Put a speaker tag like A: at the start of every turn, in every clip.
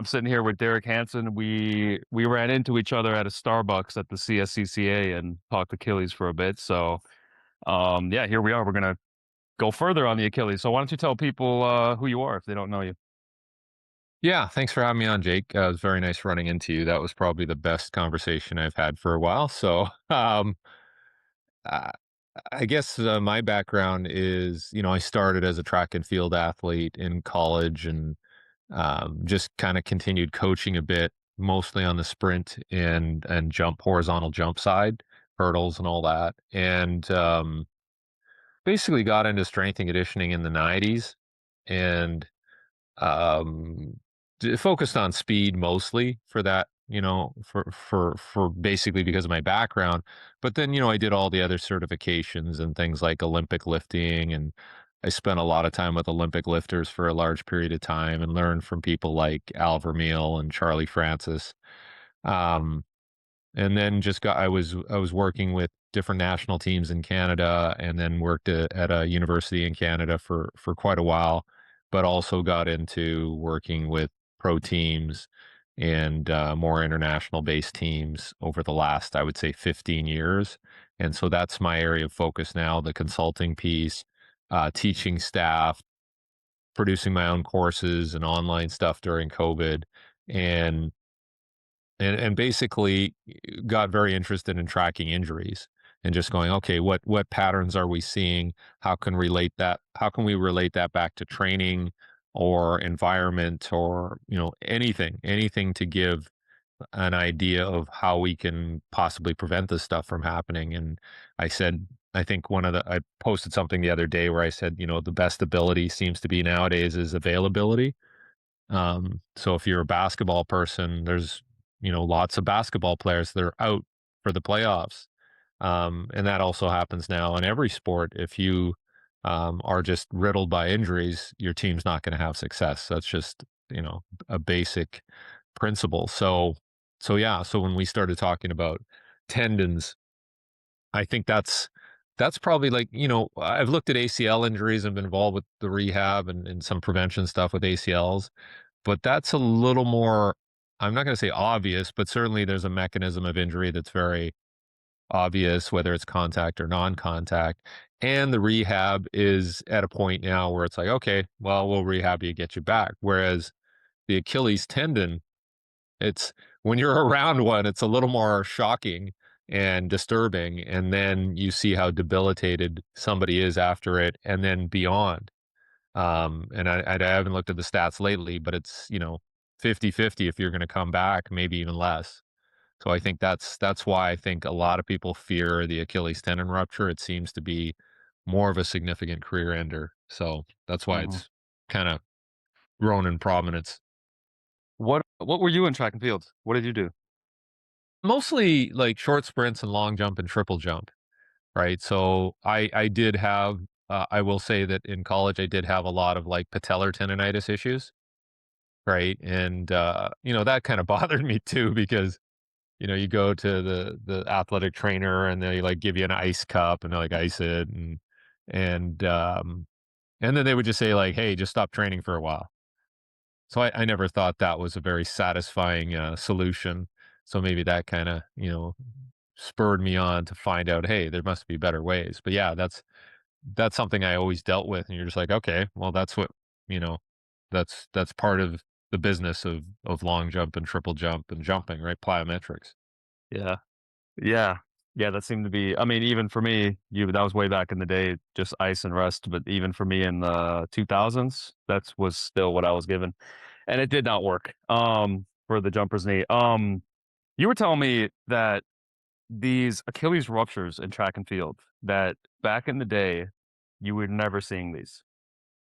A: I'm sitting here with Derek Hansen. We ran into each other at a Starbucks at the CSCCA and talked Achilles for a bit. So yeah, here we are. We're gonna go further on the Achilles. So why don't you tell people who you are if they don't know you?
B: Yeah, thanks for having me on, Jake. It was very nice running into you. That was probably the best conversation I've had for a while. So, I I guess my background is, I started as a track and field athlete in college and just kind of continued coaching a bit, mostly on the sprint and jump, horizontal jump side, hurdles and all that. And basically got into strength and conditioning in the 90s. And um, focused on speed mostly for that, for basically because of my background. But then, I did all the other certifications and things like Olympic lifting, and I spent a lot of time with Olympic lifters for a large period of time and learned from people like Al Vermeil and Charlie Francis. Um, and then I was working with different national teams in Canada, and then worked at a university in Canada for quite a while, but also got into working with pro teams and more international based teams over the last, I would say, 15 years. And so that's my area of focus now, the consulting piece, teaching staff, producing my own courses and online stuff during COVID. And basically got very interested in tracking injuries and just going, okay, what patterns are we seeing? How can we relate that back to training or environment, or anything to give an idea of how we can possibly prevent this stuff from happening. And I said, I think I posted something the other day where I said, the best ability seems to be nowadays is availability. So if you're a basketball person, there's, lots of basketball players that are out for the playoffs. And that also happens now in every sport. If you are just riddled by injuries, your team's not going to have success. That's just, a basic principle. So yeah, so when we started talking about tendons, I think that's probably like, I've looked at ACL injuries and been involved with the rehab and some prevention stuff with ACLs, but that's a little more, I'm not gonna say obvious, but certainly there's a mechanism of injury that's very obvious, whether it's contact or non-contact, and the rehab is at a point now where it's like, "Okay, well, we'll rehab you, get you back." Whereas the Achilles tendon, it's when you're around one, it's a little more shocking and disturbing, and then you see how debilitated somebody is after it and then beyond. And I haven't looked at the stats lately, but it's, 50-50 if you're gonna come back, maybe even less. So I think that's why I think a lot of people fear the Achilles tendon rupture. It seems to be more of a significant career ender. So that's why
A: Mhm.
B: it's kinda grown in prominence.
A: What were you in track and field? What did you do?
B: Mostly like short sprints and long jump and triple jump, right? So I did have, I will say that in college, I did have a lot of like patellar tendonitis issues, right? And, that kind of bothered me too, because, you go to the athletic trainer and they like give you an ice cup and they like ice it, and, um, and then they would just say like, "Hey, just stop training for a while." So I never thought that was a very satisfying, solution. So maybe that kind of, spurred me on to find out, hey, there must be better ways. But yeah, that's something I always dealt with, and you're just like, okay, well, you know, that's part of the business of long jump and triple jump and jumping, right? Plyometrics.
A: Yeah. Yeah. Yeah, that seemed to be, I mean, even for me, you that was way back in the day, just ice and rest, but even for me in the 2000s, that was still what I was given, and it did not work, for the jumper's knee. You were telling me that these Achilles ruptures in track and field, that back in the day, you were never seeing these,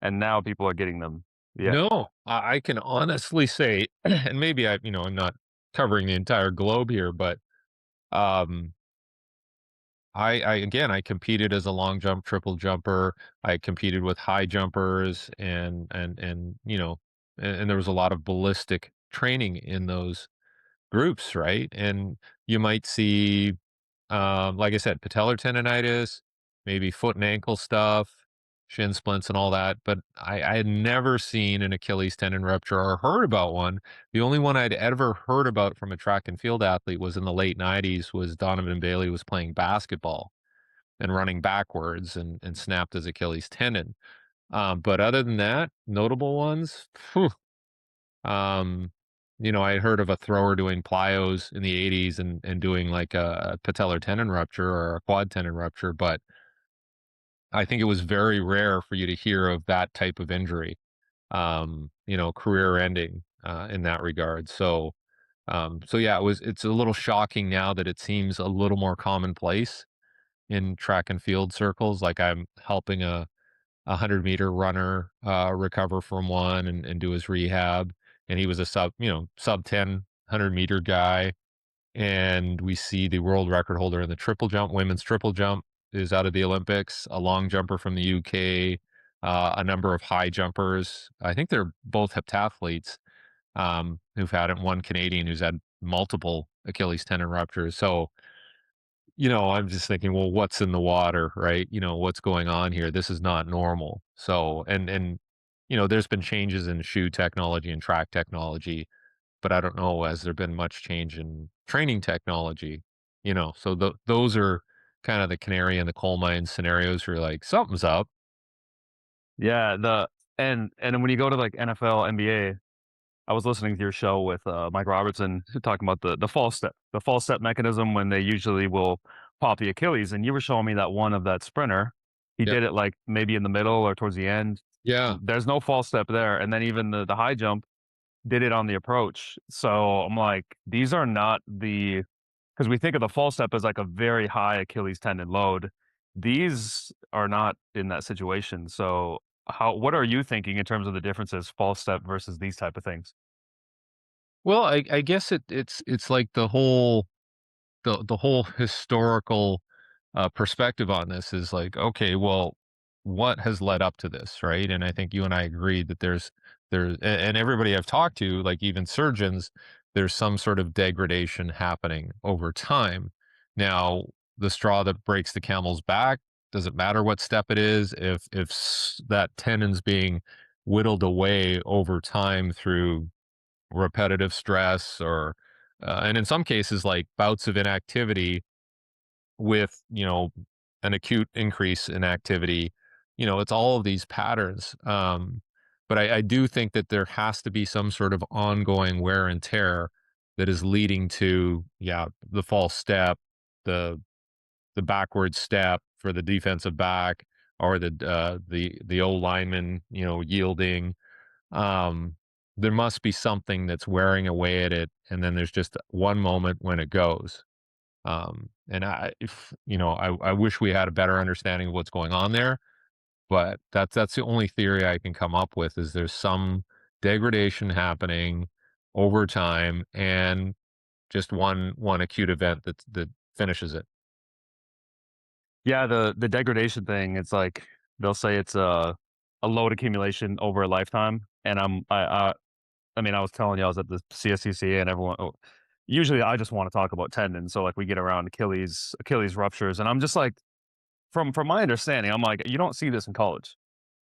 A: and now people are getting them. Yeah.
B: No, I can honestly say, and maybe I'm not covering the entire globe here, but um, I competed as a long jump, triple jumper. I competed with high jumpers, and there was a lot of ballistic training in those groups, right? And you might see, like I said, patellar tendonitis, maybe foot and ankle stuff. shin splints and all that, but I had never seen an Achilles tendon rupture or heard about one. The only one I'd ever heard about from a track and field athlete was in the late 90s was Donovan Bailey was playing basketball and running backwards and snapped his Achilles tendon. But other than that, notable ones, phew, um, I had heard of a thrower doing plyos in the 80s and doing like a patellar tendon rupture or a quad tendon rupture, but I think it was very rare for you to hear of that type of injury, career ending in that regard. So yeah, it's a little shocking now that it seems a little more commonplace in track and field circles. Like I'm helping a 100-meter runner recover from one and do his rehab. And he was a sub 10 100-meter guy. And we see the world record holder in the triple jump, women's triple jump is out of the Olympics, a long jumper from the UK, a number of high jumpers. I think they're both heptathletes who've had it, one Canadian who's had multiple Achilles tendon ruptures. So, I'm just thinking, well, what's in the water, right? What's going on here? This is not normal. So, and there's been changes in shoe technology and track technology, but I don't know, has there been much change in training technology? So those are kind of the canary in the coal mine scenarios where like something's up.
A: Yeah, and when you go to like NFL, NBA, I was listening to your show with Mike Robertson talking about the false step mechanism when they usually will pop the Achilles, and you were showing me that one of that sprinter. He
B: Yeah.
A: did it like maybe in the middle or towards the end.
B: Yeah.
A: There's no false step there, and then even the high jump did it on the approach. So I'm like, these are not the because we think of the false step as like a very high Achilles tendon load. These are not in that situation. So what are you thinking in terms of the differences, false step versus these type of things?
B: Well, I guess it's like the whole historical perspective on this is like, okay, well, what has led up to this, right? And I think you and I agree that and everybody I've talked to, like even surgeons, there's some sort of degradation happening over time. Now, the straw that breaks the camel's back, doesn't matter what step it is, if that tendon's being whittled away over time through repetitive stress or and in some cases like bouts of inactivity with an acute increase in activity, it's all of these patterns. But I do think that there has to be some sort of ongoing wear and tear that is leading to, yeah, the false step, the the backward step for the defensive back, or the O lineman yielding. um, there must be something that's wearing away at it, and then there's just one moment when it goes. And I wish we had a better understanding of what's going on there, but that's the only theory I can come up with is there's some degradation happening over time, and just one acute event that finishes it.
A: Yeah, the degradation thing, it's like they'll say it's a load accumulation over a lifetime. And I mean, I was telling you I was at the CSCC and everyone usually I just want to talk about tendons. So like we get around Achilles ruptures, and I'm just like, from my understanding, I'm like, you don't see this in college.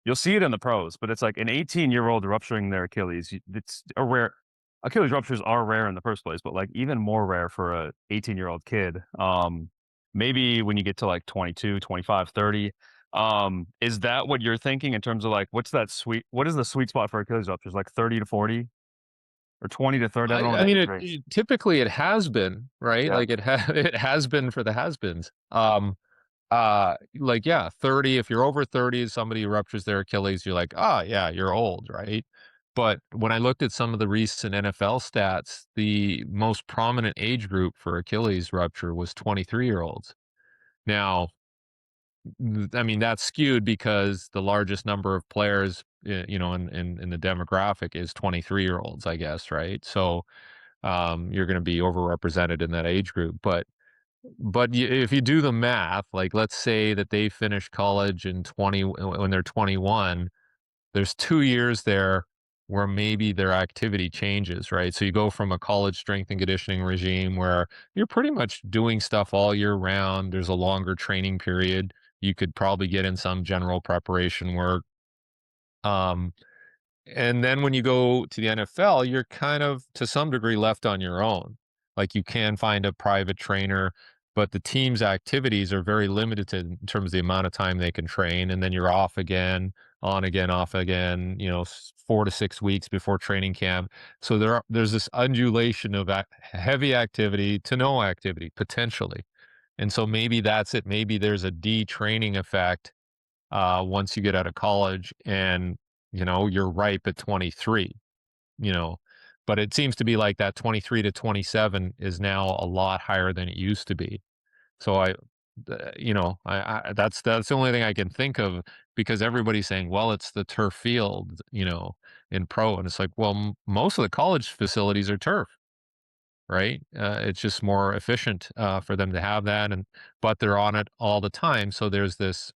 A: You'll see it in the pros, but it's like an 18-year-old rupturing their Achilles. It's a rare Achilles ruptures are rare in the first place, but like even more rare for a 18-year-old kid. Maybe when you get to like 22, 25, 30. Is that what you're thinking in terms of like what is the sweet spot for Achilles ruptures? Like 30 to 40 or 20 to 30? I don't know
B: I
A: the
B: mean,
A: age range.
B: typically it has been right,
A: Yeah.
B: like it has been for the has-beens. Like, yeah, 30, if you're over 30, somebody ruptures their Achilles, you're like, "Ah, yeah, you're old," right? But when I looked at some of the recent NFL stats, the most prominent age group for Achilles rupture was 23-year-olds. Now, I mean, that's skewed because the largest number of players, in the demographic is 23-year-olds, I guess, right? So, you're gonna be overrepresented in that age group, but if you do the math, like let's say that they finish college in 20 when they're 21, there's 2 years there where maybe their activity changes, right? So you go from a college strength and conditioning regime where you're pretty much doing stuff all year round. There's a longer training period You could probably get in some general preparation work. Um, and then when you go to the NFL, you're kind of, to some degree, left on your own. Like, you can find a private trainer, but the team's activities are very limited in terms of the amount of time they can train. And then you're off again, on again, off again, 4 to 6 weeks before training camp. So there's this undulation of heavy activity to no activity potentially. And so maybe that's it. Maybe there's a detraining effect once you get out of college and, you're ripe at 23, you know, but it seems to be like that 23 to 27 is now a lot higher than it used to be. So that's the only thing I can think of, because everybody's saying, well, it's the turf field, in pro. And it's like, well, most of the college facilities are turf, right? It's just more efficient for them to have that. But they're on it all the time. So there's this,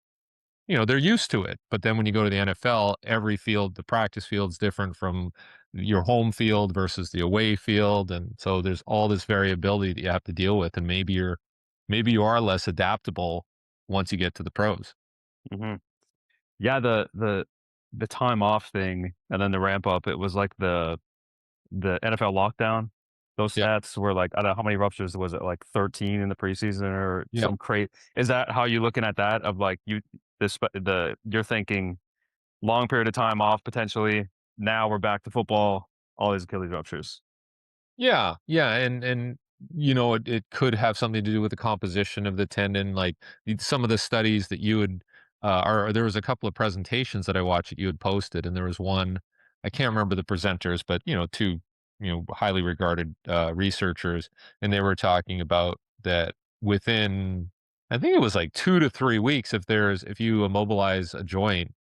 B: they're used to it. But then when you go to the NFL, every field, the practice field's different from your home field versus the away field. And so there's all this variability that you have to deal with. And maybe you are less adaptable once you get to the pros.
A: Mhm. Yeah, the time off thing and then the ramp up, it was like the NFL lockdown. Those
B: Yep.
A: stats were like, I don't know how many ruptures was it, like 13 in the preseason or
B: Yep.
A: some crate. Is that how you looking at that of like you're thinking long period of time off potentially. Now we're back to football, all these Achilles ruptures.
B: Yeah, yeah, and it could have something to do with the composition of the tendon. Like, some of the studies that you had, or there was a couple of presentations that I watched that you had posted, and there was one, I can't remember the presenters, but two highly regarded researchers, and they were talking about that within, I think it was like 2 to 3 weeks, if you immobilize a joint,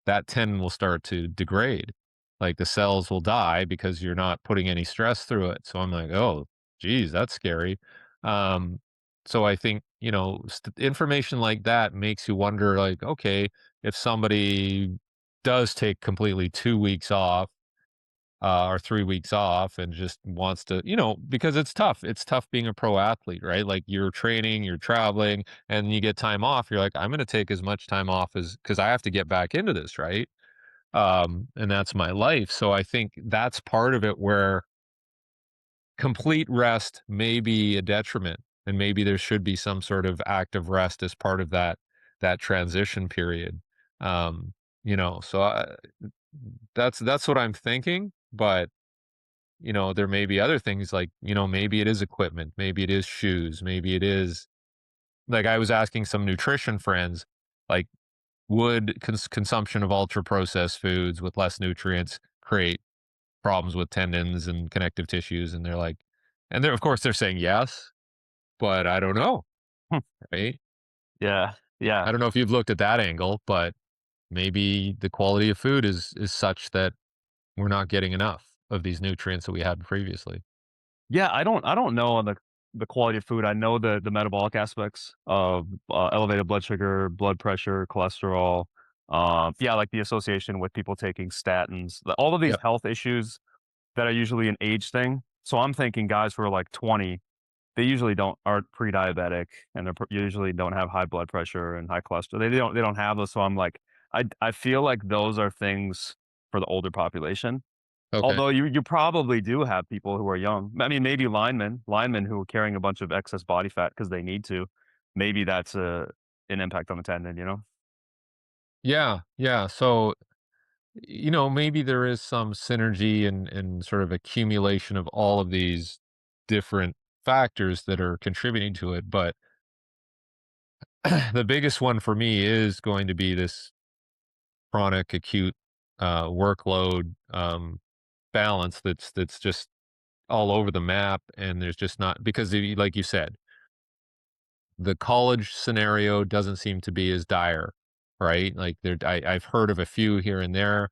B: that tendon will start to degrade, like the cells will die because you're not putting any stress through it. So I'm like, oh, geez, that's scary. Um, so I think, information like that makes you wonder, like, okay, if somebody does take completely 2 weeks off, or 3 weeks off and just wants to, because it's tough. It's tough being a pro athlete, right? Like, you're training, you're traveling, and you get time off. You're like, I'm going to take as much time off as, because I have to get back into this, right? And that's my life. So I think that's part of it, where complete rest may be a detriment, and maybe there should be some sort of active rest as part of that transition period. So that's what I'm thinking. But there may be other things, like, maybe it is equipment, maybe it is shoes, maybe it is, like, I was asking some nutrition friends, like, would consumption of ultra processed foods with less nutrients create problems with tendons and connective tissues? And they're like, and they're, of course, they're saying yes, but I don't know,
A: Hmm.
B: right?
A: Yeah, yeah.
B: I don't know if you've looked at that angle, but maybe the quality of food is such that we're not getting enough of these nutrients that we had previously.
A: Yeah, I don't know on the quality of food. I know the metabolic aspects of, elevated blood sugar, blood pressure, cholesterol, yeah, like the association with people taking statins, all of these
B: Yep.
A: health issues that are usually an age thing. So I'm thinking guys who are like 20, they usually aren't pre-diabetic, and usually don't have high blood pressure and high cholesterol. They don't have those. So I'm like, I feel like those are things for the older population.
B: Okay.
A: Although you probably do have people who are young. I mean, maybe linemen who are carrying a bunch of excess body fat because they need to. Maybe that's an impact on the tendon, you know?
B: Yeah. Yeah. So, maybe there is some synergy and sort of accumulation of all of these different factors that are contributing to it. But the biggest one for me is going to be this chronic acute workload balance that's just all over the map. And there's just not, because like you said, the college scenario doesn't seem to be as dire, right? Like, I've heard of a few here and there.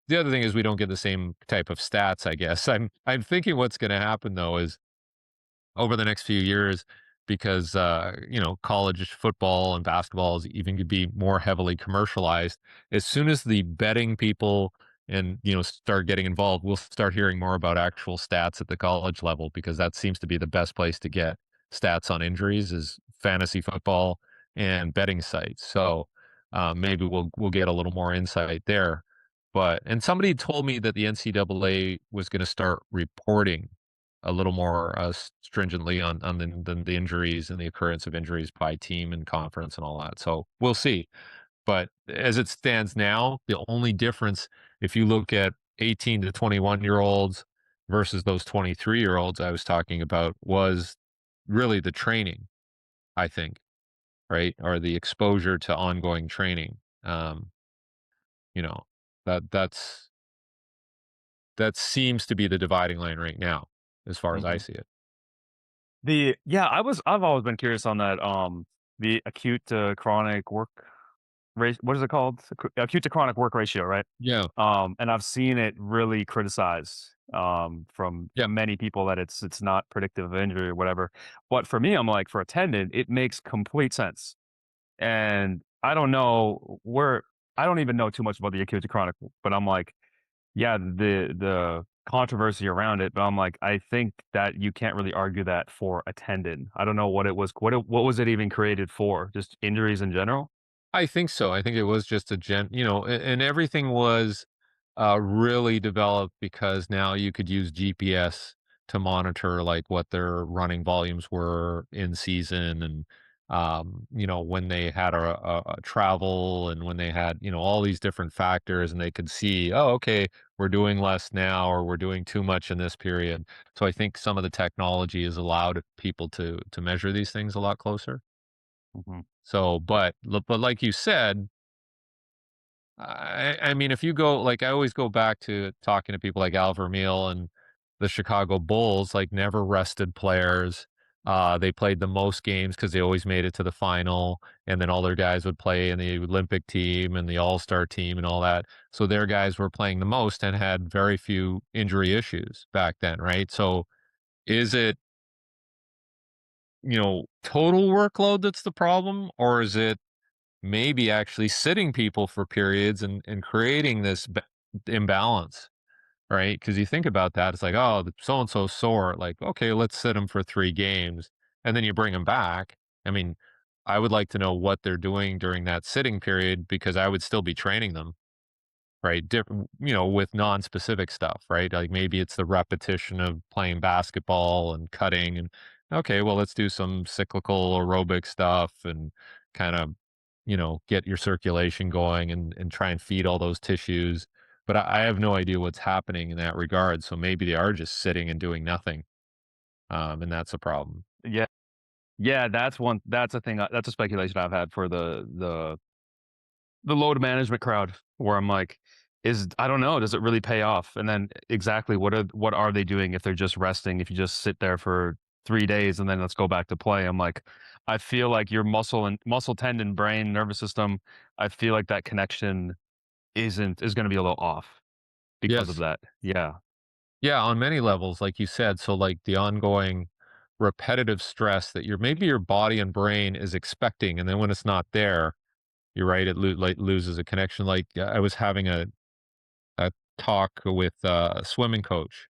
B: The other thing is, we don't get the same type of stats, I guess. I'm thinking what's going to happen, though, is over the next few years, because college football and basketball is even could be more heavily commercialized. As soon as the betting people and start getting involved, we'll start hearing more about actual stats at the college level, because that seems to be the best place to get stats on injuries, is fantasy football and betting sites. So maybe we'll get a little more insight there. But and somebody told me that the NCAA was going to start reporting a little more stringently on the injuries and the occurrence of injuries by team and conference and all that. So we'll see. But as it stands now, the only difference, if you look at 18 to 21-year-olds versus those 23-year-olds I was talking about, was really the training, I think, right? Or the exposure to ongoing training. Um, you know, that's that seems to be the dividing line right now, as far as I
A: Mhm.
B: see it.
A: I've always been curious on that, the acute to chronic work what is it called? Acute to chronic work ratio, right?
B: Yeah.
A: And I've seen it really criticized, from
B: Yeah.
A: many people that it's not predictive of injury or whatever. But for me, I'm like, for a tendon, it makes complete sense. And I don't even know too much about the acute to chronic, but I'm like, yeah, the controversy around it, but I'm like, I think that you can't really argue that for a tendon. I don't know what was it even created for? Just injuries in general?
B: I think so. I think it was just and everything was really developed because now you could use GPS to monitor like what their running volumes were in season and when they had a travel and when they had all these different factors and they could see, oh, okay, we're doing less now or we're doing too much in this period. So I think some of the technology has allowed people to measure these things a lot closer.
A: Mhm.
B: So, but like you said, I mean, if you go like I always go back to talking to people like Al Vermeil and the Chicago Bulls, like never rested players. They played the most games because they always made it to the final, and then all their guys would play in the Olympic team and the All Star team and all that. So their guys were playing the most and had very few injury issues back then, right? So is it total workload that's the problem, or is it maybe actually sitting people for periods and creating this imbalance, right? Because you think about that, it's like, oh, so and so sore. Like, okay, let's sit them for 3 games, and then you bring them back. I mean, I would like to know what they're doing during that sitting period because I would still be training them, right? Different, with non-specific stuff, right? Like maybe it's the repetition of playing basketball and cutting and okay, well, let's do some cyclical aerobic stuff and kind of, get your circulation going and try and feed all those tissues. But I have no idea what's happening in that regard. So maybe they are just sitting and doing nothing. And that's a problem.
A: Yeah. Yeah, that's a thing, that's a speculation I've had for the load management crowd where I'm like, I don't know, does it really pay off? And then exactly what are they doing if they're just resting, if you just sit there for 3 days and then let's go back to play? I'm like, I feel like your muscle, tendon, brain, nervous system, I feel like that connection is gonna be a little off because of
B: Yes.
A: that. Yeah.
B: Yeah, on many levels, like you said. So, like the ongoing repetitive stress that maybe your body and brain is expecting, and then when it's not there, you're right, it like loses a connection. Like I was having a talk with a swimming coach,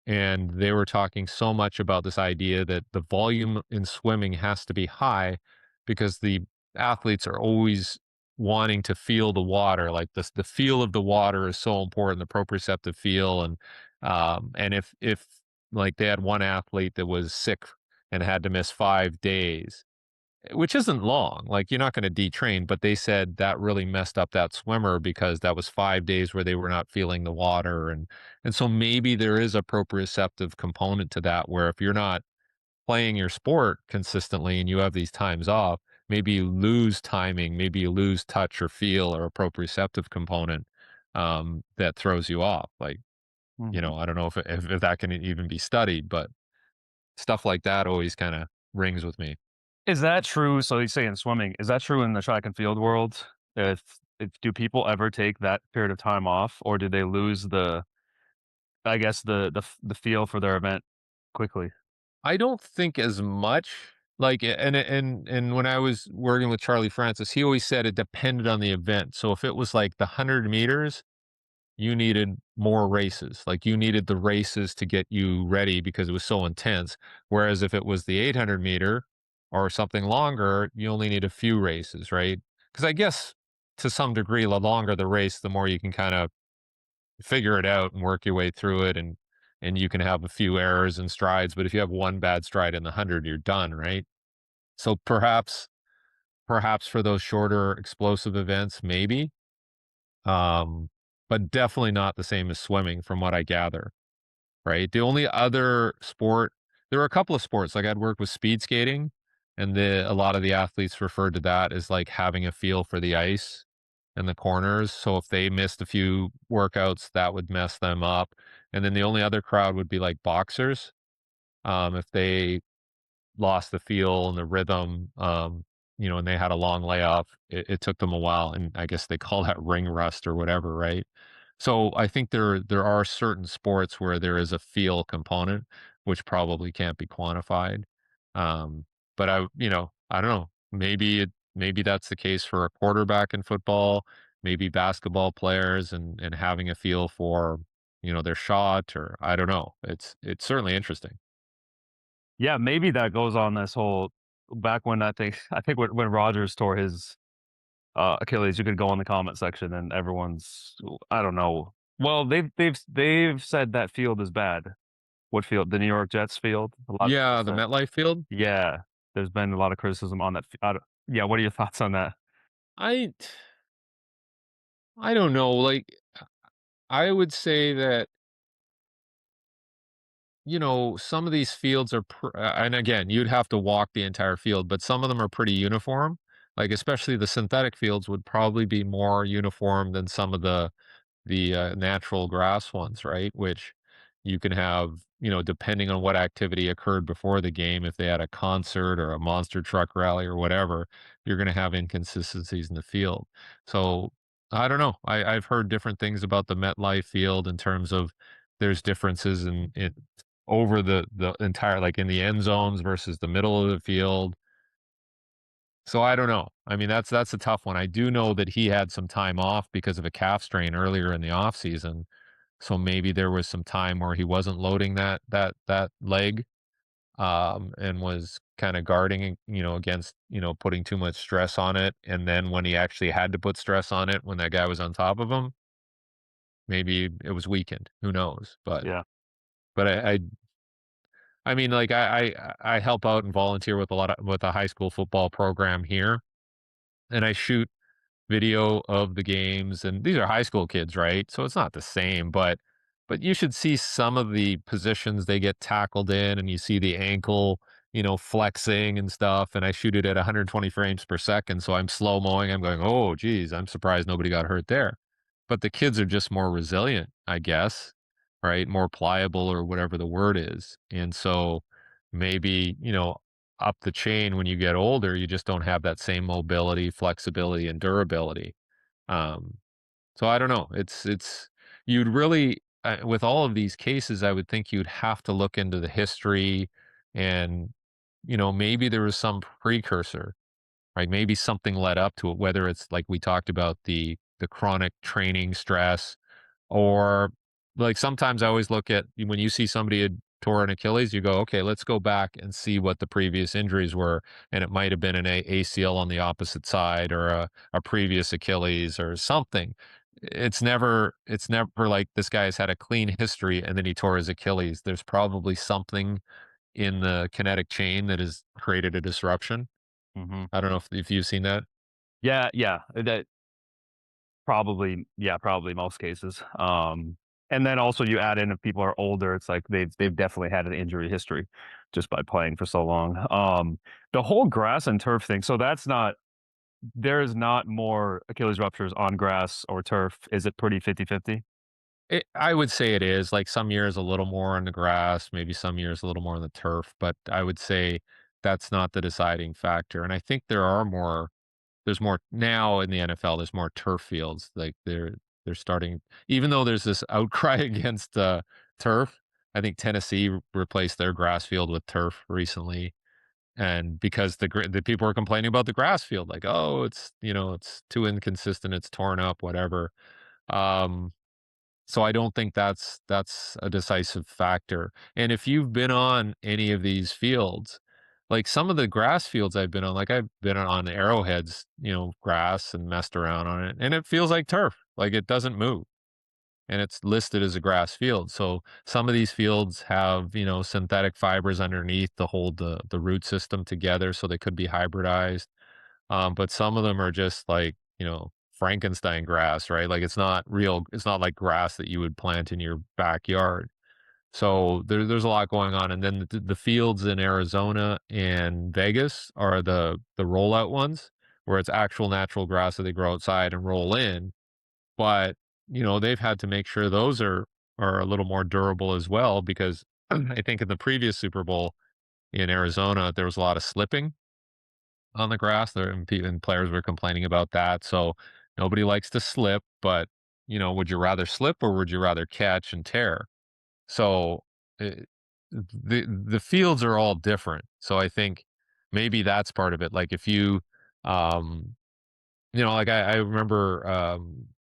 B: and they were talking so much about this idea that the volume in swimming has to be high because the athletes are always wanting to feel the water. Like the feel of the water is so important, the proprioceptive feel. And if like they had one athlete that was sick and had to miss 5 days, which isn't long. Like, you're not gonna detrain, but they said that really messed up that swimmer because that was 5 days where they were not feeling the water, and so maybe there is a proprioceptive component to that, where if you're not playing your sport consistently and you have these times off, maybe you lose timing, maybe you lose touch or feel or a proprioceptive component, that throws you off. Like,
A: Mhm.
B: I don't know if that can even be studied, but stuff like that always kinda rings with me.
A: Is that true? So you say in swimming, is that true in the track and field world? If do people ever take that period of time off, or do they lose I guess the feel for their event quickly?
B: I don't think as much. Like, and when I was working with Charlie Francis, he always said it depended on the event. So if it was like the 100 meters, you needed more races. Like you needed the races to get you ready because it was so intense. Whereas if it was the 800 meter, or something longer, you only need a few races, right? Because I guess to some degree, the longer the race, the more you can kind of figure it out and work your way through it, and you can have a few errors and strides. But if you have one bad stride in the 100, you're done, right? So perhaps for those shorter explosive events, maybe, um, but definitely not the same as swimming, from what I gather. Right? The only other sport, there were a couple of sports, like I'd worked with speed skating, and a lot of the athletes referred to that as like having a feel for the ice and the corners. So if they missed a few workouts, that would mess them up. And then the only other crowd would be like boxers. If they lost the feel and the rhythm, and they had a long layoff, it took them a while, and I guess they call that ring rust or whatever, right? So I think there are certain sports where there is a feel component, which probably can't be quantified. Um, but I don't know. Maybe that's the case for a quarterback in football, maybe basketball players, and having a feel for their shot, or I don't know. It's certainly interesting.
A: Yeah, maybe that goes on this whole back when I think when Rogers tore his, Achilles, you could go in the comment section and everyone's I don't know. Well, they've said that field is bad. What field? The New York Jets field? A lot of people
B: Yeah, the
A: said.
B: MetLife field.
A: Yeah, there's been a lot of criticism on that f I don't yeah, what are your thoughts on that?
B: I I don't know. Like I would say that some of these fields are, and again, you'd have to walk the entire field, but some of them are pretty uniform. Like especially the synthetic fields would probably be more uniform than some of the natural grass ones, right? Which you can have, depending on what activity occurred before the game, if they had a concert or a monster truck rally or whatever, you're going to have inconsistencies in the field. So I don't know. I've heard different things about the MetLife field in terms of there's differences in over the entire, like in the end zones versus the middle of the field. So I don't know. I mean, that's a tough one. I do know that he had some time off because of a calf strain earlier in the off season. So maybe there was some time where he wasn't loading that leg, and was kind of guarding, against, putting too much stress on it. And then when he actually had to put stress on it, when that guy was on top of him, maybe it was weakened. Who knows?
A: Yeah.
B: But I mean, like I help out and volunteer with with a high school football program here, and I shoot video of the games, and these are high school kids, right? So it's not the same, but you should see some of the positions they get tackled in, and you see the ankle, flexing and stuff. And I shoot it at 120 frames per second, so I'm slow mowing. I'm going, oh, geez, I'm surprised nobody got hurt there. But the kids are just more resilient, I guess, right? More pliable, or whatever the word is. And so maybe, up the chain when you get older, you just don't have that same mobility, flexibility, and durability. Um, so I don't know. It's you'd really, with all of these cases, I would think you'd have to look into the history, and maybe there was some precursor, right? Maybe something led up to it, whether it's like we talked about the chronic training stress, or like sometimes I always look at when you see somebody had tore an Achilles, you go, okay, let's go back and see what the previous injuries were. And it might have been an ACL on the opposite side, or a previous Achilles or something. It's never like this guy's had a clean history and then he tore his Achilles. There's probably something in the kinetic chain that has created a disruption.
A: Mhm.
B: I don't know if you've seen that.
A: Yeah, yeah, that probably yeah, probably most cases. And then also you add in if people are older, it's like they've definitely had an injury history just by playing for so long. The whole grass and turf thing, so that's not there is not more Achilles ruptures on grass or turf. Is it pretty 50-50?
B: I would say it is, like, some years a little more on the grass, maybe some years a little more on the turf, but I would say that's not the deciding factor. And I think there's more now in the NFL, there's more turf fields. Like, they're starting, even though there's this outcry against, turf. I think Tennessee replaced their grass field with turf recently, and because the people are complaining about the grass field, like, "Oh, it's too inconsistent, it's torn up, whatever." Um so I don't think that's a decisive factor. And if you've been on any of these fields, like some of the grass fields I've been on, like I've been on Arrowheads, grass and messed around on it, and it feels like turf. Like it doesn't move, and it's listed as a grass field. So some of these fields have, synthetic fibers underneath to hold the root system together, so they could be hybridized. But some of them are just like, Frankenstein grass, right? Like it's not real. It's not like grass that you would plant in your backyard. So there's a lot going on, and then the fields in Arizona and Vegas are the rollout ones, where it's actual natural grass that they grow outside and roll in. But they've had to make sure those are a little more durable as well, because I think in the previous Super Bowl in Arizona there was a lot of slipping on the grass there, and players were complaining about that. So nobody likes to slip, but would you rather slip or would you rather catch and tear? So, eh, the fields are all different. So I think maybe that's part of it. Like if you, um, like I remember,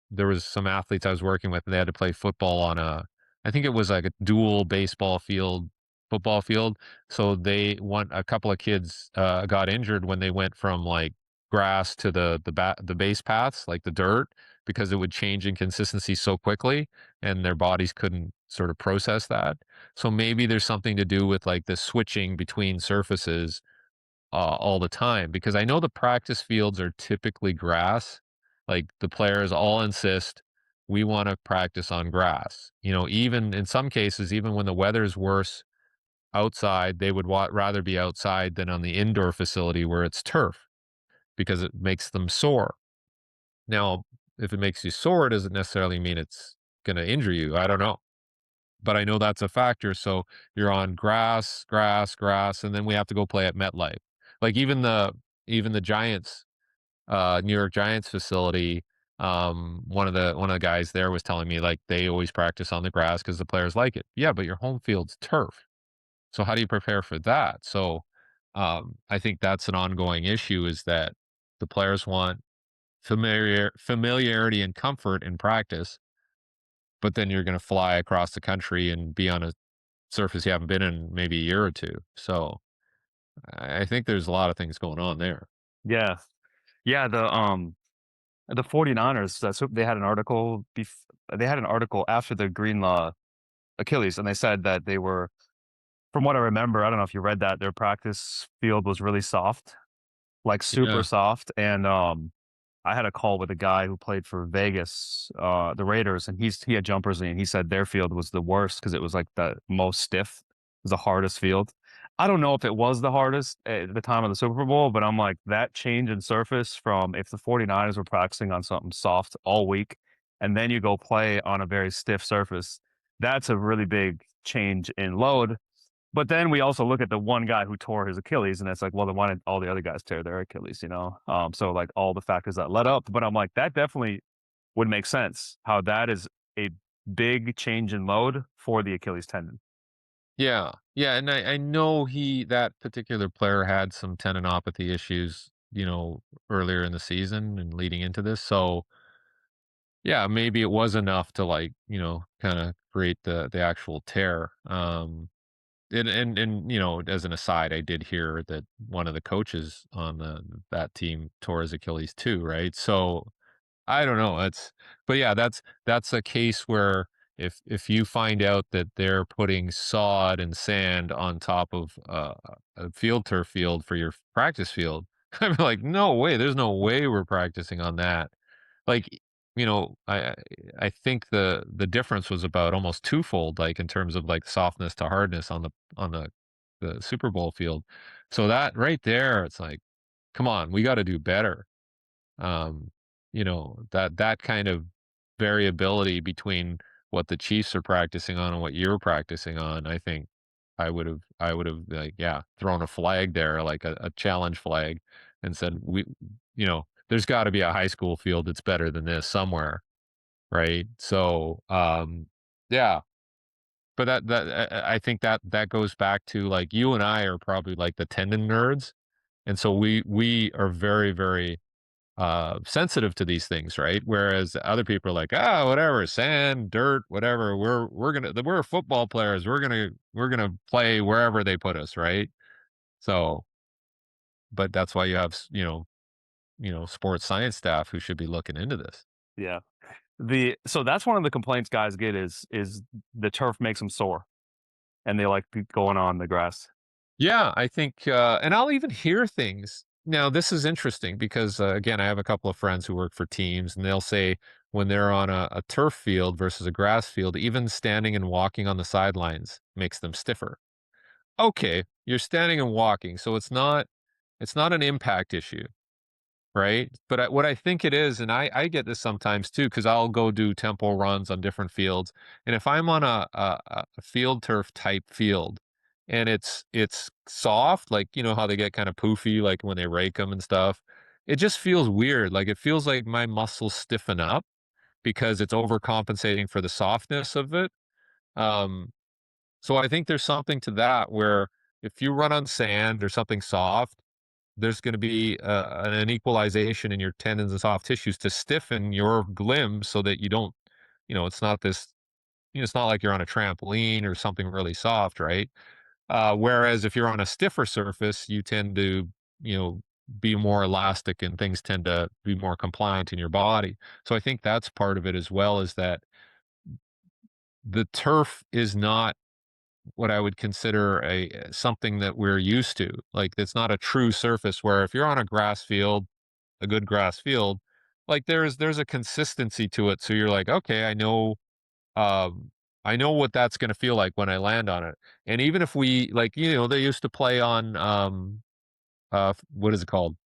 B: there was some athletes I was working with, and they had to play football on I think it was like a dual baseball field, football field. So a couple of kids, got injured when they went from like grass to the base paths, like the dirt, because it would change in consistency so quickly, and their bodies couldn't sort of process that. So maybe there's something to do with like the switching between surfaces, all the time, because I know the practice fields are typically grass. Like the players all insist we want to practice on grass. Even in some cases, even when the weather's worse outside, they would rather be outside than on the indoor facility where it's turf, because it makes them sore. Now, if it makes you sore, does it necessarily mean it's going to injure you? I don't know. But I know that's a factor. So you're on grass, grass, grass, and then we have to go play at MetLife. Like even the Giants, New York Giants facility, one of the guys there was telling me like they always practice on the grass because the players like it. Yeah, but your home field's turf. So how do you prepare for that? So I think that's an ongoing issue, is that the players want familiarity and comfort in practice, but then you're going to fly across the country and be on a surface you haven't been in maybe a year or two. So I think there's a lot of things going on there.
A: Yeah. Yeah, the 49ers, that's they had an article they had an article after the Greenlaw Achilles, and they said that they were, from what I remember, I don't know if you read that, their practice field was really soft, like super
B: Yeah.
A: soft. And I had a call with a guy who played for Vegas, the Raiders, and he had jumpers in, and he said their field was the worst because it was like the most stiff, it was the hardest field. I don't know if it was the hardest at the time of the Super Bowl, but I'm like, that change in surface from, if the 49ers were practicing on something soft all week and then you go play on a very stiff surface, that's a really big change in load. But then we also look at the one guy who tore his Achilles, and it's like, well, then why did all the other guys tear their Achilles, you know? So like all the factors that led up, but I'm like, that definitely would make sense how that is a big change in load for the Achilles tendon.
B: Yeah. Yeah. And I know that particular player had some tendinopathy issues, earlier in the season and leading into this. So yeah, maybe it was enough to like, kind of create the actual tear. And as an aside, I did hear that one of the coaches on that team tore his Achilles too, right? So I don't know. But yeah, that's a case where if you find out that they're putting sod and sand on top of a field turf field for your practice field, I'm like, no way. There's no way we're practicing on that. Like, I think the difference was about almost twofold, like in terms of like softness to hardness on the Super Bowl field. So that right there, it's like, come on, we got to do better. um, that kind of variability between what the Chiefs are practicing on and what you're practicing on, I think I would have like, yeah, thrown a flag there, like a challenge flag, and said, there's got to be a high school field that's better than this somewhere, right? So, yeah, but I think that goes back to like you and I are probably like the tendon nerds, and so we are very, very sensitive to these things, right? Whereas other people are like, ah, whatever, sand, dirt, whatever. We're football players. We're gonna play wherever they put us, right? So but that's why you have, sports science staff who should be looking into this.
A: Yeah. So that's one of the complaints guys get is the turf makes them sore and they like going on the grass.
B: Yeah, I think, and I'll even hear things. Now, this is interesting because, again, I have a couple of friends who work for teams, and they'll say when they're on a turf field versus a grass field, even standing and walking on the sidelines makes them stiffer. Okay, you're standing and walking, so it's not an impact issue. Right? But what I think it is, and I get this sometimes too, because I'll go do tempo runs on different fields, and if I'm on a field turf type field, and it's soft, like you know how they get kind of poofy, like when they rake them and stuff, it just feels weird. Like it feels like my muscles stiffen up because it's overcompensating for the softness of it. Um, so I think there's something to that where if you run on sand or something soft there's going to be an equalization in your tendons and soft tissues to stiffen your limb so that you don't, it's not this, it's not like you're on a trampoline or something really soft, right? Whereas if you're on a stiffer surface, you tend to, you know, be more elastic and things tend to be more compliant in your body. So I think that's part of it as well is that the turf is not what I would consider a something that we're used to. Like it's not a true surface where if you're on a grass field, a good grass field, like there's a consistency to it. So you're like, okay, um I know what that's gonna feel like when I land on it. And even if we like, they used to play on what is it called?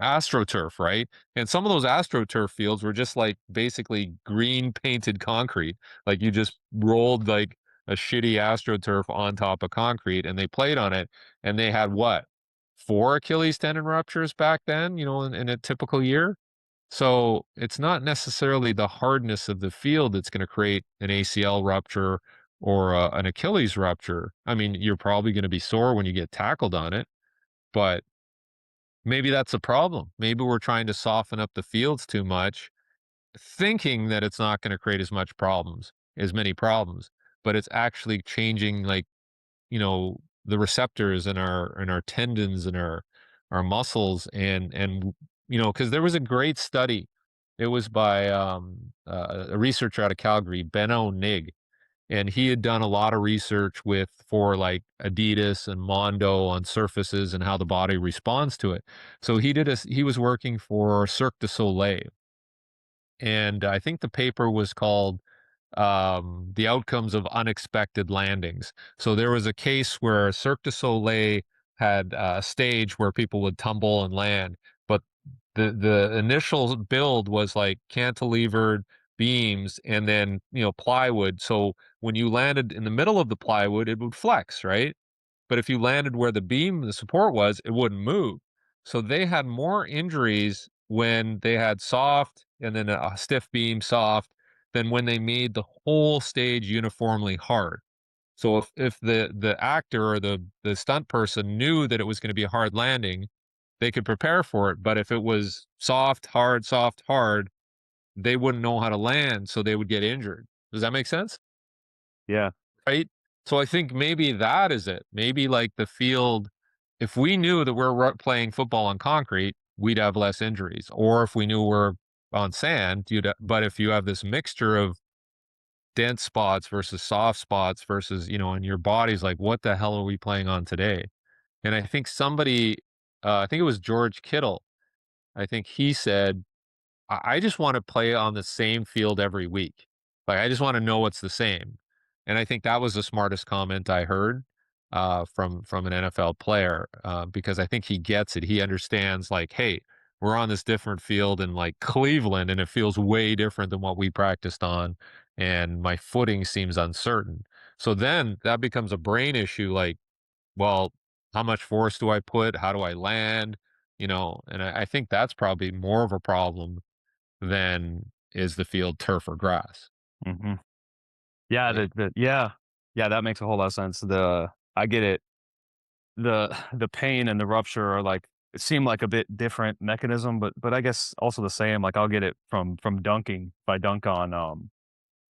B: AstroTurf, right? And some of those AstroTurf fields were just like basically green painted concrete. Like you just rolled like a shitty AstroTurf on top of concrete and they played on it and they had what? Four Achilles tendon ruptures back then, in a typical year. So it's not necessarily the hardness of the field that's going to create an ACL rupture or an Achilles rupture. I mean, you're probably going to be sore when you get tackled on it, but maybe that's a problem. Maybe we're trying to soften up the fields too much, thinking that it's not going to create as many problems, but it's actually changing like, the receptors in our tendons and our muscles and because there was a great study. It was by a researcher out of Calgary, Benno Nig, and he had done a lot of research for like Adidas and Mondo on surfaces and how the body responds to it. So he was working for Cirque du Soleil, and I think the paper was called the outcomes of unexpected landings. So there was a case where Cirque du Soleil had a stage where people would tumble and land, but the initial build was like cantilevered beams and then plywood. So when you landed in the middle of the plywood, it would flex, right? But if you landed where the support was, it wouldn't move. So they had more injuries when they had soft and then a stiff beam soft than when they made the whole stage uniformly hard. So if the actor or the stunt person knew that it was going to be a hard landing, they could prepare for it. But if it was soft, hard, they wouldn't know how to land, so they would get injured. Does that make sense?
A: Yeah.
B: Right? So I think maybe that is it. Maybe like the field, if we knew that we're playing football on concrete, we'd have less injuries. Or if we knew we're on sand, but if you have this mixture of dense spots versus soft spots versus, and your body's like, what the hell are we playing on today? And I think I think it was George Kittle. I think he said, I just want to play on the same field every week. Like, I just want to know what's the same. And I think that was the smartest comment I heard from an NFL player because I think he gets it. He understands, like, hey, we're on this different field in like Cleveland, and it feels way different than what we practiced on, and my footing seems uncertain. So then that becomes a brain issue. Like, well, how much force do I put? How do I land? And I think that's probably more of a problem than is the field turf or grass,
A: Hmm. Yeah.
B: right?
A: Yeah. That makes a whole lot of sense. I get it. The pain and the rupture are like it seem like a bit different mechanism, but I guess also the same. Like I'll get it from dunking. If I dunk on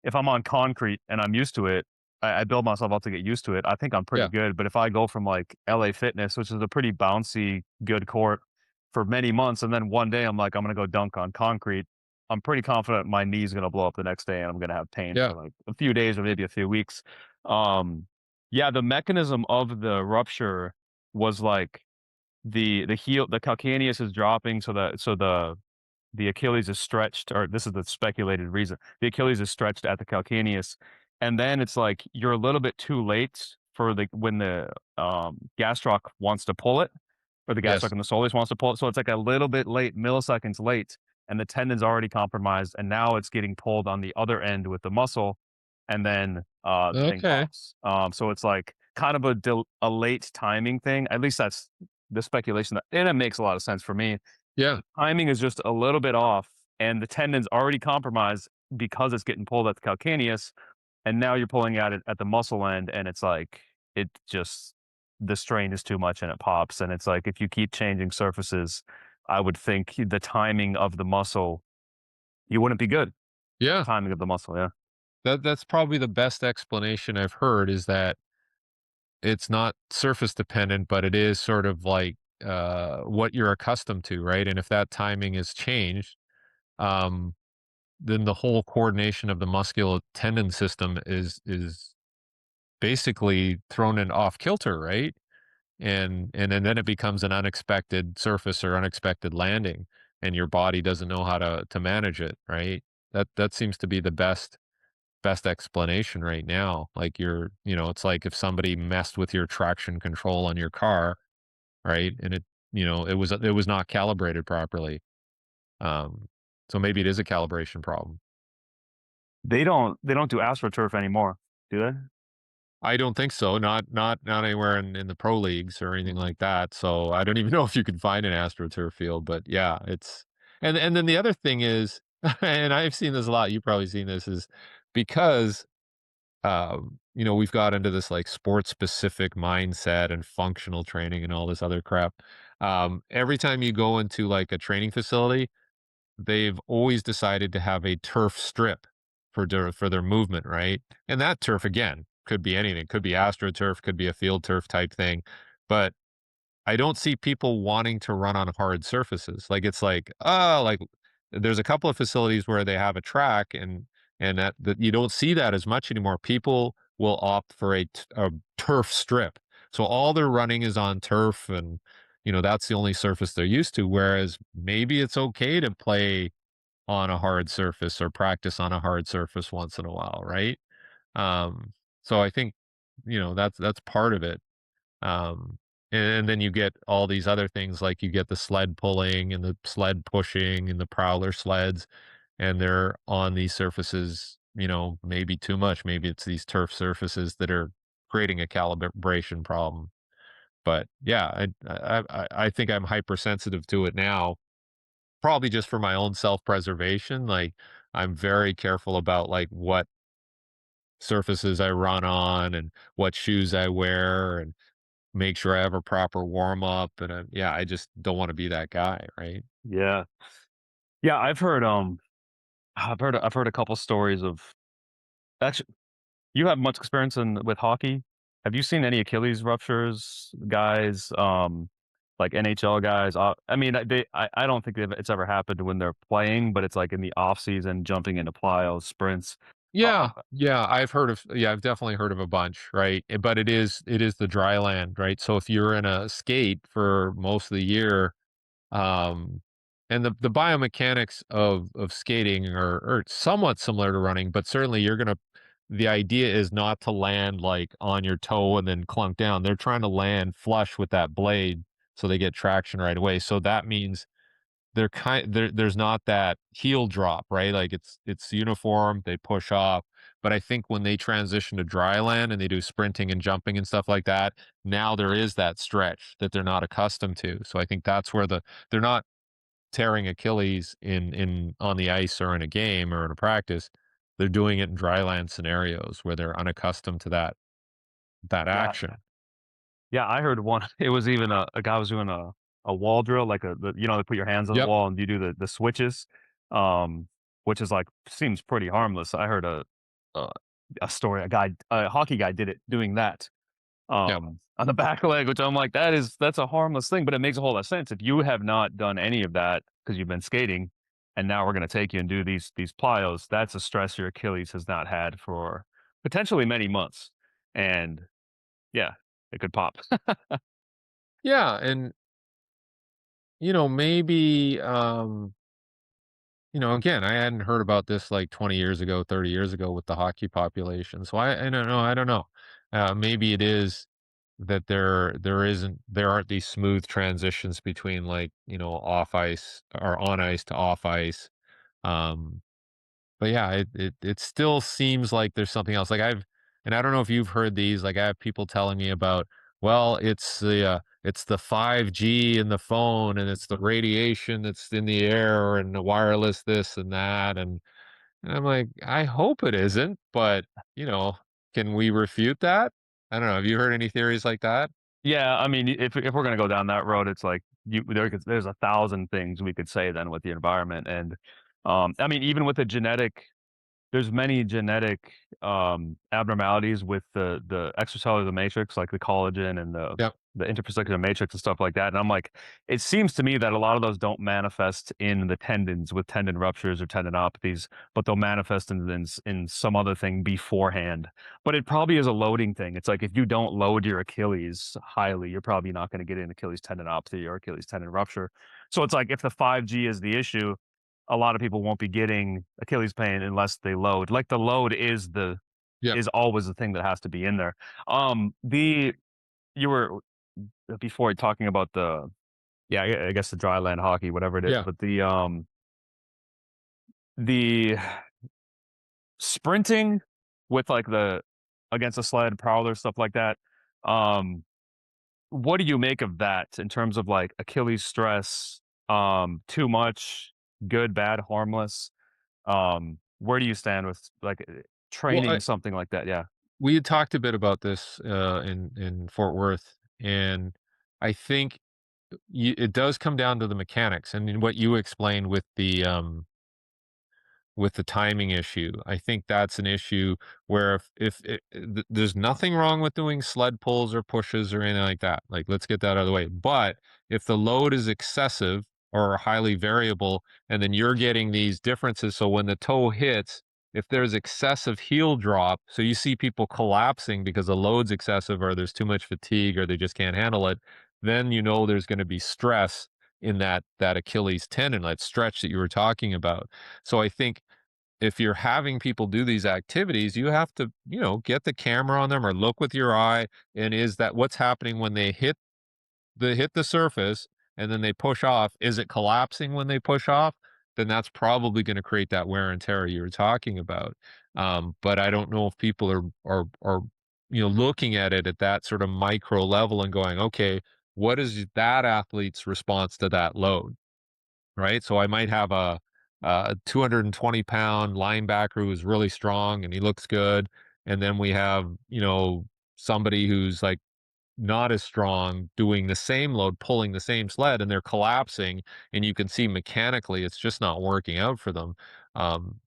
A: if I'm on concrete and I'm used to it, I build myself up to get used to it. I think I'm pretty
B: Yeah.
A: good, but if I go from like LA Fitness, which is a pretty bouncy, good court for many months, and then one day I'm like, I'm gonna go dunk on concrete. I'm pretty confident my knee's gonna blow up the next day, and I'm gonna have pain for
B: Yeah.
A: like a few days or maybe a few weeks. Um, yeah, the mechanism of the rupture was like the calcaneus is dropping, so the Achilles is stretched, or this is the speculated reason. The Achilles is stretched at the calcaneus, and then it's like you're a little bit too late for the when the gastroc wants to pull it, or the gastroc
B: Yes.
A: and the soleus wants to pull it. So it's like a little bit late, milliseconds late, and the tendon's already compromised, and now it's getting pulled on the other end with the muscle, and then the thing
B: Okay.
A: pops. So it's like kind of a late timing thing. At least that's the speculation that, and it makes a lot of sense for me.
B: Yeah.
A: Timing is just a little bit off, and the tendon's already compromised because it's getting pulled at the calcaneus, and now you're pulling at it at the muscle end, and it's like it just the strain is too much and it pops. And it's like if you keep changing surfaces, I would think the timing of the muscle, you wouldn't be good.
B: Yeah.
A: Timing of the muscle, yeah.
B: That's probably the best explanation I've heard is that it's not surface dependent, but it is sort of like what you're accustomed to, right? And if that timing is changed, um, then the whole coordination of the muscular tendon system is basically thrown in off kilter, right? And then it becomes an unexpected surface or unexpected landing, and your body doesn't know how to manage it, right? That seems to be the best explanation right now. Like it's like if somebody messed with your traction control on your car, right? And it was not calibrated properly. Um, so maybe it is a calibration problem.
A: They don't do AstroTurf anymore, do they?
B: I don't think so. Not anywhere in the pro leagues or anything
A: Mhm.
B: like that. So I don't even know if you can find an AstroTurf field. But yeah, it's and then the other thing is, and I've seen this a lot. You've probably seen this is because we've got into this like sports specific mindset and functional training and all this other crap. Every time you go into like a training facility, they've always decided to have a turf strip for their movement, right? And that turf again could be anything, could be astroturf, could be a field turf type thing, but I don't see people wanting to run on hard surfaces. Like it's like, oh, like there's a couple of facilities where they have a track and that you don't see that as much anymore. People will opt for a turf strip. So all their running is on turf and that's the only surface they're used to. Whereas maybe it's okay to play on a hard surface or practice on a hard surface once in a while, right? Um, so I think, that's part of it. Um, and then you get all these other things like you get the sled pulling and the sled pushing and the prowler sleds, and they're on these surfaces, maybe too much. Maybe it's these turf surfaces that are creating a calibration problem. But yeah, I think I'm hypersensitive to it now, probably just for my own self-preservation. Like I'm very careful about like what surfaces I run on and what shoes I wear and make sure I have a proper warm up, and, yeah, I just don't wanna be that guy, right?
A: Yeah. Yeah, I've heard a couple stories of actually. You have much experience in with hockey. Have you seen any Achilles ruptures, guys, like NHL guys? I mean, I don't think it's ever happened when they're playing, but it's like in the off season, jumping into plyos, sprints.
B: Yeah,
A: Uh,
B: yeah, I've definitely heard of a bunch, right? But it is the dry land, right? So if you're in a skate for most of the year, um, and the biomechanics of skating are somewhat similar to running, but certainly the idea is not to land like on your toe and then clunk down. They're trying to land flush with that blade so they get traction right away. So that means there's not that heel drop, right? Like it's uniform, they push off. But I think when they transition to dry land and they do sprinting and jumping and stuff like that, now there is that stretch that they're not accustomed to. So I think that's where they're not tearing Achilles in on the ice or in a game or in a practice. They're doing it in dry land scenarios where they're unaccustomed to that
A: yeah,
B: action.
A: yeah. I heard one. It was even a guy was doing a wall drill, like they put your hands on the
B: Yep.
A: wall and you do the switches, um, which is like seems pretty harmless. I heard a a story. A hockey guy did it doing that
B: Yeah.
A: on the back leg, which I'm like, that's a harmless thing, but it makes a whole lot of sense. If you have not done any of that because you've been skating, and now we're going to take you and do these plyos, that's a stress your Achilles has not had for potentially many months, and yeah, it could pop.
B: Yeah, and maybe again, I hadn't heard about this like 20 years ago, 30 years ago with the hockey population. So I don't know. I don't know. Maybe it is that there aren't these smooth transitions between like, off ice or on ice to off ice. Um, but yeah, it still seems like there's something else. Like and I don't know if you've heard these. Like I have people telling me about, well, it's the 5G in the phone, and it's the radiation that's in the air, and the wireless this and that, and I'm like, I hope it isn't, but you know, can we refute that? I don't know. Have you heard any theories like that?
A: Yeah, I mean, if we're gonna go down that road, it's like there's a thousand things we could say then with the environment, and I mean, even with the genetic there's many genetic abnormalities with the extracellular matrix, like the collagen and
B: Yep.
A: the interprossecular matrix and stuff like that. And I'm like, it seems to me that a lot of those don't manifest in the tendons with tendon ruptures or tendinopathies, but they'll manifest in some other thing beforehand. But it probably is a loading thing. It's like if you don't load your Achilles highly, you're probably not going to get an Achilles tendinopathy or Achilles tendon rupture. So it's like if the 5G is the issue, a lot of people won't be getting Achilles pain unless they load. Like the load
B: Yep.
A: is always the thing that has to be in there. The you were before talking about the yeah, I guess the dry land hockey, whatever it is,
B: Yeah.
A: but the sprinting with like the against a sled prowler stuff like that. Um, what do you make of that in terms of like Achilles stress? Too much, good, bad, harmless. Where do you stand with like
B: Well,
A: training something like that? Yeah.
B: we had talked a bit about this in Fort Worth, and I think it does come down to the mechanics and in what you explained with the timing issue. I think that's an issue where there's nothing wrong with doing sled pulls or pushes or anything like that. Like, let's get that out of the way. But if the load is excessive or highly variable, and then you're getting these differences, so when the toe hits, if there's excessive heel drop, so you see people collapsing because the load's excessive or there's too much fatigue or they just can't handle it, then there's going to be stress in that Achilles tendon, that stretch that you were talking about. So I think if you're having people do these activities, you have to, get the camera on them or look with your eye. And is that what's happening when they hit the surface and then they push off? Is it collapsing when they push off? Then that's probably going to create that wear and tear you were talking about. But I don't know if people are looking at it at that sort of micro level and going, okay, what is that athlete's response to that load? Right? So I might have a 220-pound linebacker who's really strong and he looks good, and then we have somebody who's like not as strong doing the same load, pulling the same sled, and they're collapsing, and you can see mechanically it's just not working out for them. Um,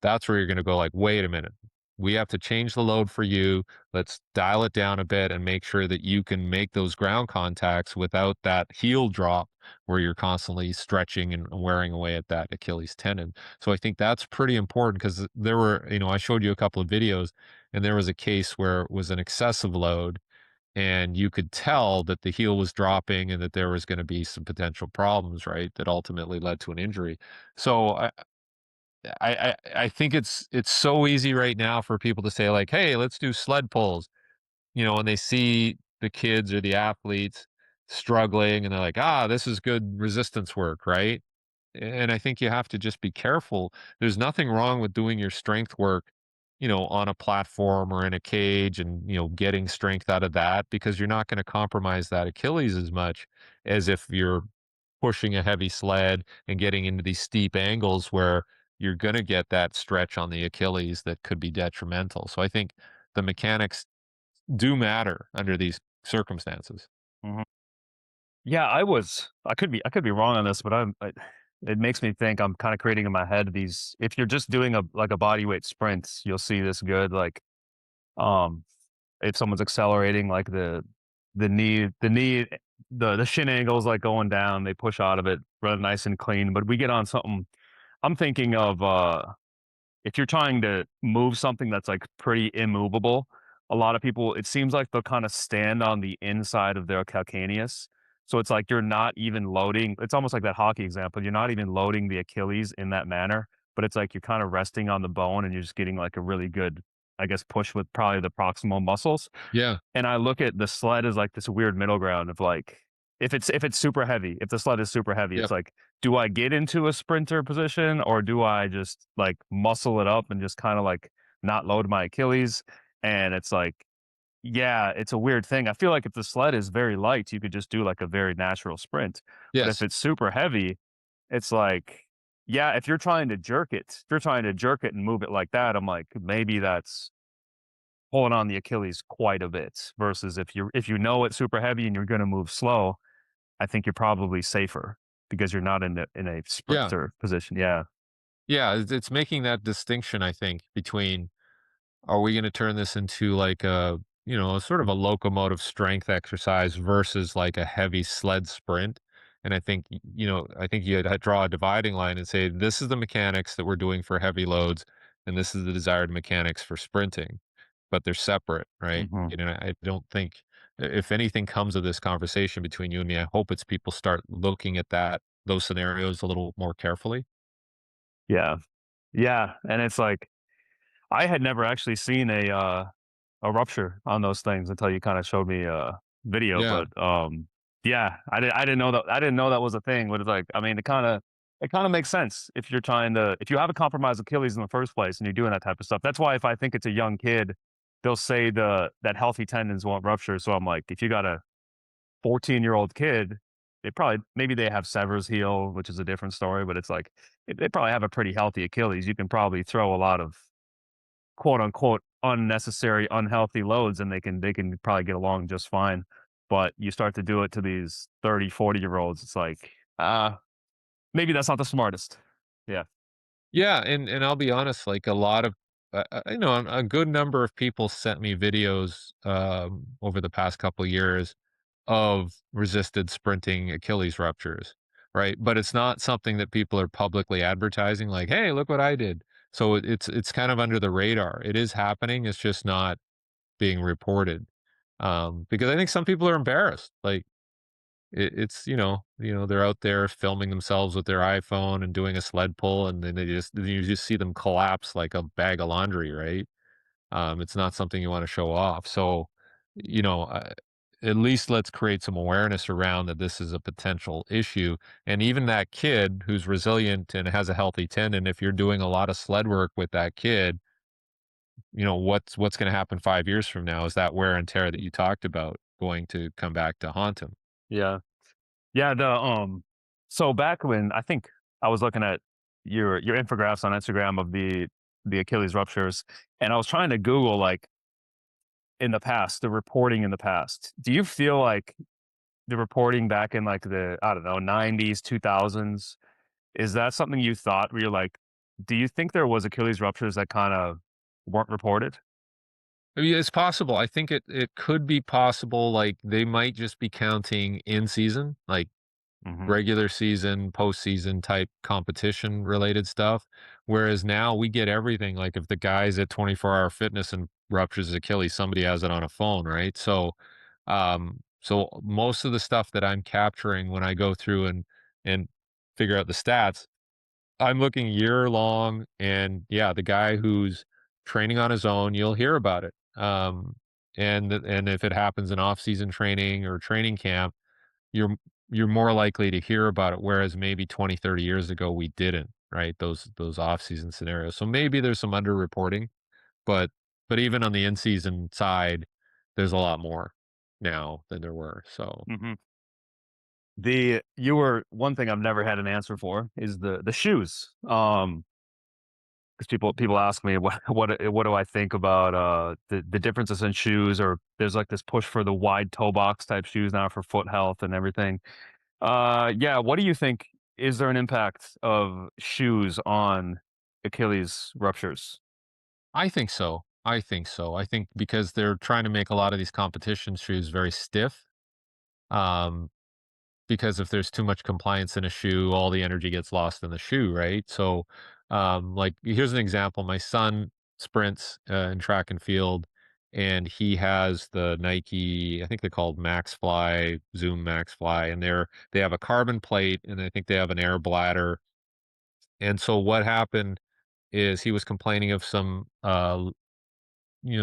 B: that's where you're going to go like, wait a minute, we have to change the load for you. Let's dial it down a bit and make sure that you can make those ground contacts without that heel drop where you're constantly stretching and wearing away at that Achilles tendon. So I think that's pretty important because there were, I showed you a couple of videos, and there was a case where it was an excessive load, and you could tell that the heel was dropping and that there was going to be some potential problems, right? That ultimately led to an injury. So I think it's so easy right now for people to say like, hey, let's do sled pulls, and they see the kids or the athletes struggling, and they're like, ah, this is good resistance work, right? And I think you have to just be careful. There's nothing wrong with doing your strength work, on a platform or in a cage and, getting strength out of that, because you're not going to compromise that Achilles as much as if you're pushing a heavy sled and getting into these steep angles where you're going to get that stretch on the Achilles that could be detrimental. So I think the mechanics do matter under these circumstances.
A: Mhm. Yeah, I could be wrong on this, but it makes me think I'm kind of creating in my head these if you're just doing a like a body weight sprint, you'll see this good like Um, if someone's accelerating, like the knee, the shin angle is like going down, they push out of it, run nice and clean. But we get on something. I'm thinking of if you're trying to move something that's like pretty immovable, a lot of people, it seems like they'll kind of stand on the inside of their calcaneus. So it's like you're not even loading. It's almost like that hockey example. You're not even loading the Achilles in that manner, but it's like you're kind of resting on the bone and you're just getting like a really good, I guess, push with probably the proximal muscles.
B: Yeah.
A: And I look at the sled as like this weird middle ground of like, if it's super heavy, if the sled is super heavy, it's
B: Yep.
A: like, do I get into a sprinter position or do I just like muscle it up and just kind of like not load my Achilles? And it's like, yeah, it's a weird thing. I feel like if the sled is very light, you could just do like a very natural sprint. But if
B: Yes.
A: it's super heavy, it's like, yeah, if you're trying to jerk it and move it like that, I'm like, maybe that's pulling on the Achilles quite a bit versus if you know it's super heavy and you're going to move slow, I think you're probably safer because you're not in a
B: Yeah.
A: sprinter position. Yeah.
B: Yeah. It's making that distinction, I think, between, are we gonna turn this into like a, sort of a locomotive strength exercise versus like a heavy sled sprint? And I think, I think you draw a dividing line and say, this is the mechanics that we're doing for heavy loads, and this is the desired mechanics for sprinting, but they're separate, right?
A: Hmm.
B: I don't think, if anything comes of this conversation between you and me, I hope it's people start looking at those scenarios a little more carefully.
A: Yeah. Yeah. And it's like, I had never actually seen a rupture on those things until you kind of showed me a video.
B: Yeah.
A: But yeah, I didn't know that, was a thing. But it's like, I mean, it kind of makes sense if you're trying to, if you have a compromised Achilles in the first place and you're doing that type of stuff. That's why if I think it's a young kid, they'll say that healthy tendons won't rupture. So I'm like, if you got a 14-year-old kid, they probably, maybe they have severs heel, which is a different story. But it's like they probably have a pretty healthy Achilles. You can probably throw a lot of quote unquote unnecessary, unhealthy loads and they can probably get along just fine. But you start to do it to these 30, 40-year olds, it's like, maybe that's not the smartest. Yeah.
B: Yeah, and I'll be honest, like a lot of, a good number of people sent me videos over the past couple years of resisted sprinting Achilles ruptures, right? But it's not something that people are publicly advertising, like, "Hey, look what I did." So it's kind of under the radar. It is happening. It's just not being reported, because I think some people are embarrassed. Like, it's, they're out there filming themselves with their iPhone and doing a sled pull, and then you just see them collapse like a bag of laundry, right? It's not something you wanna show off. So, you know, uh, at least let's create some awareness around that this is a potential issue, and even that kid who's resilient and has a healthy tendon, if you're doing a lot of sled work with that kid, what's gonna happen 5 years from now? Is that wear and tear that you talked about going to come back to haunt him?
A: Yeah. Yeah. So back when I think I was looking at your infographics on Instagram of the Achilles ruptures, and I was trying to Google like in the past, the reporting in the past. Do you feel like the reporting back in like the, I don't know, 90s, 2000s, is that something you thought where you're like, do you think there was Achilles ruptures that kind of weren't reported?
B: I mean, it's possible. I think it could be possible, like, they might just be counting in season, like
A: Hmm.
B: regular season, postseason type competition related stuff. Whereas now we get everything. Like if the guy's at 24-hour fitness and ruptures his Achilles, somebody has it on a phone, right? So most of the stuff that I'm capturing when I go through and figure out the stats, I'm looking year long, and yeah, the guy who's training on his own, you'll hear about it. And if it happens in off season training or training camp, you're you're more likely to hear about it, whereas maybe 20, 30 years ago, we didn't, right? Those off-season scenarios. So maybe there's some underreporting, but even on the in-season side, there's a lot more now than there were. So
A: Hmm. The you were one thing I've never had an answer for is the shoes. Because people ask me what do I think about the differences in shoes, or there's like this push for the wide toe box type shoes now for foot health and everything. Yeah, what do you think? Is there an impact of shoes on Achilles ruptures?
B: I think so. I think so. I think because they're trying to make a lot of these competition shoes very stiff. Um, because if there's too much compliance in a shoe, all the energy gets lost in the shoe, right? So, like, here's an example. My son sprints in track and field, and he has the Nike, I think they're called Max Fly, Zoom Max Fly, and they have a carbon plate, and I think they have an air bladder. And so what happened is he was complaining of some,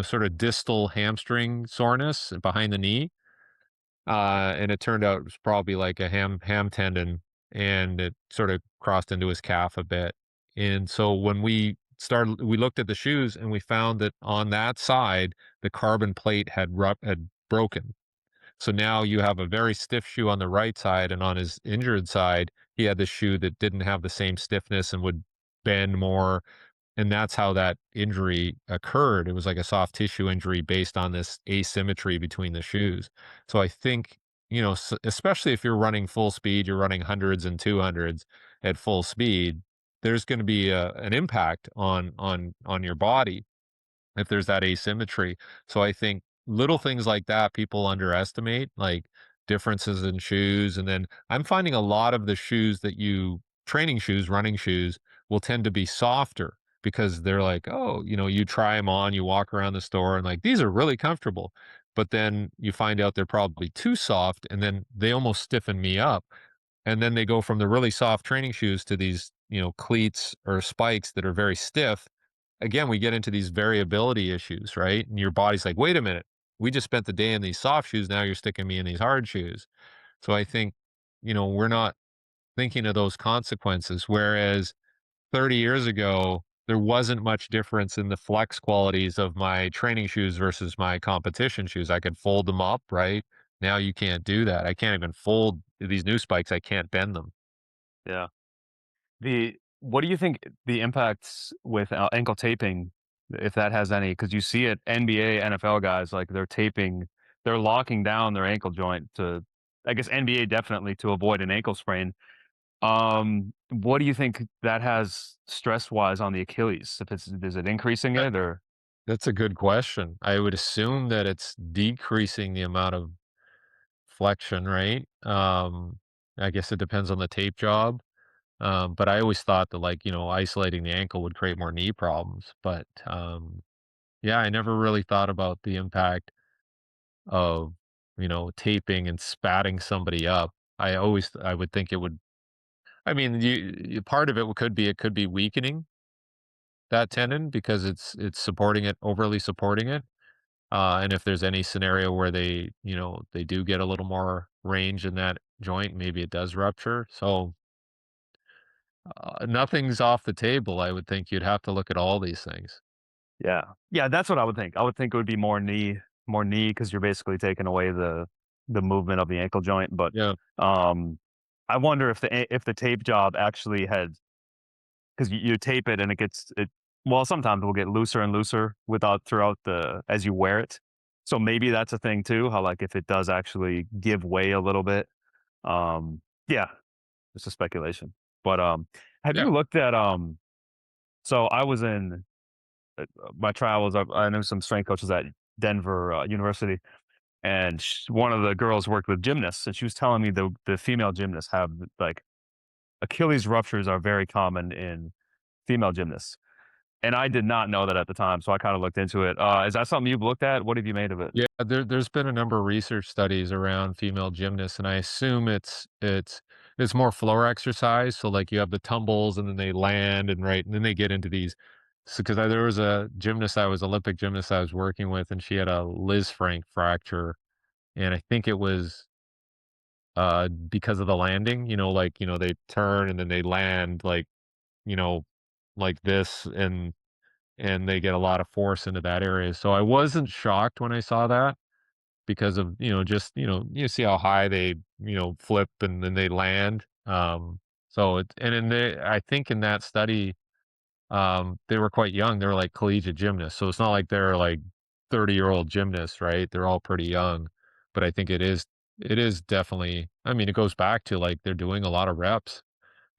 B: sort of distal hamstring soreness behind the knee, and it turned out it was probably like a ham tendon, and it sort of crossed into his calf a bit. And so when we looked at the shoes and we found that on that side, the carbon plate had broken. So now you have a very stiff shoe on the right side, and on his injured side, he had the shoe that didn't have the same stiffness and would bend more, and that's how that injury occurred. It was like a soft tissue injury based on this asymmetry between the shoes. So I think, especially if you're running full speed, you're running hundreds and 200s at full speed, there's going to be an impact on your body if there's that asymmetry. So I think little things like that people underestimate, like differences in shoes. And then I'm finding a lot of the shoes that training shoes, running shoes, will tend to be softer because they're like, oh, you try them on, you walk around the store and like, these are really comfortable. But then you find out they're probably too soft and then they almost stiffen me up. And then they go from the really soft training shoes to these, cleats or spikes that are very stiff. Again, we get into these variability issues, right? And your body's like, wait a minute, we just spent the day in these soft shoes. Now you're sticking me in these hard shoes. So I think, we're not thinking of those consequences. Whereas 30 years ago, there wasn't much difference in the flex qualities of my training shoes versus my competition shoes. I could fold them up, right? Now you can't do that. I can't even fold these new spikes. I can't bend them.
A: Yeah. The what do you think the impacts with, ankle taping, if that has any? Because you see it, NBA, NFL guys, like, they're locking down their ankle joint to I guess NBA definitely to avoid an ankle sprain. What do you think that has stress-wise on the Achilles? If it's is it increasing
B: Uh,
A: it or
B: That's a good question. I would assume that it's decreasing the amount of flexion, right? I guess it depends on the tape job. But I always thought that, like, isolating the ankle would create more knee problems. But yeah, I never really thought about the impact of, taping and spatting somebody up. I would think it would. I mean, part of it could be weakening that tendon because it's supporting it, overly supporting it. And if there's any scenario where they do get a little more range in that joint, maybe it does rupture. So nothing's off the table. I would think you'd have to look at all these things.
A: yeah. Yeah, that's what I would think. I would think it would be more knee because 'cause you're basically taking away the movement of the ankle joint, but,
B: Yeah.
A: um, I wonder if the tape job actually had 'cause you tape it and well, sometimes it will get looser and looser without throughout the as you wear it. So maybe that's a thing too, how, like, if it does actually give way a little bit, yeah, it's a speculation. But, have
B: Yeah.
A: you looked at, so I was in, my travels, I know some strength coaches at Denver, University, and one of the girls worked with gymnasts, and she was telling me the female gymnasts have, like, Achilles ruptures are very common in female gymnasts. And I did not know that at the time, so I kinda looked into it. Is that something you've looked at? What have you made of it?
B: Yeah, there's been a number of research studies around female gymnasts, and I assume it's more floor exercise. So like you have the tumbles, and then they land, and right, and then they get into these. So because there was a gymnast, Olympic gymnast I was working with, and she had a Liz Frank fracture, and I think it was because of the landing. Like they turn and then they land you know like this, and they get a lot of force into that area. So I wasn't shocked when I saw that because of, just, you see how high they, flip and then they land. So I think in that study, they were quite young. They were like collegiate gymnasts. So it's not like they're like 30-year-old gymnasts, right? They're all pretty young. But I think it is definitely, I mean, it goes back to like they're doing a lot of reps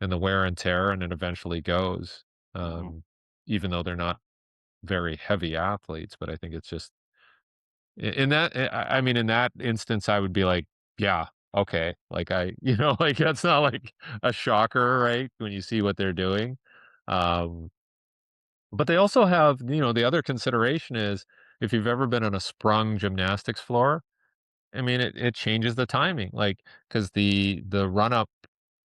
B: and the wear and tear, and it eventually goes.
A: Mhm.
B: Um, even though they're not very heavy athletes, but I think it's just in that I mean, in that instance, I would be like, "Yeah, okay." Like, like, that's not, like, a shocker, right, when you see what they're doing? Um, but they also have the other consideration is if you've ever been on a sprung gymnastics floor, I mean, it changes the timing, like, because the run up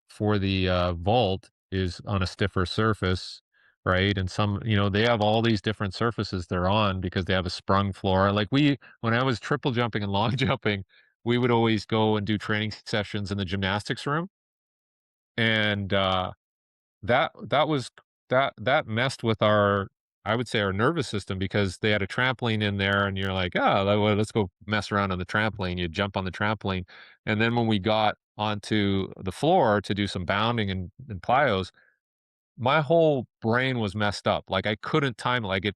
B: for the, vault is on a stiffer surface, right? And they have all these different surfaces they're on because they have a sprung floor. Like, when I was triple jumping and long jumping, we would always go and do training sessions in the gymnastics room, and, that was that messed with our I would say our nervous system because they had a trampoline in there and you're like, "Oh, well, let's go mess around on the trampoline." You jump on the trampoline, and then when we got onto the floor to do some bounding and plyos, my whole brain was messed up. Like, I couldn't time it, like,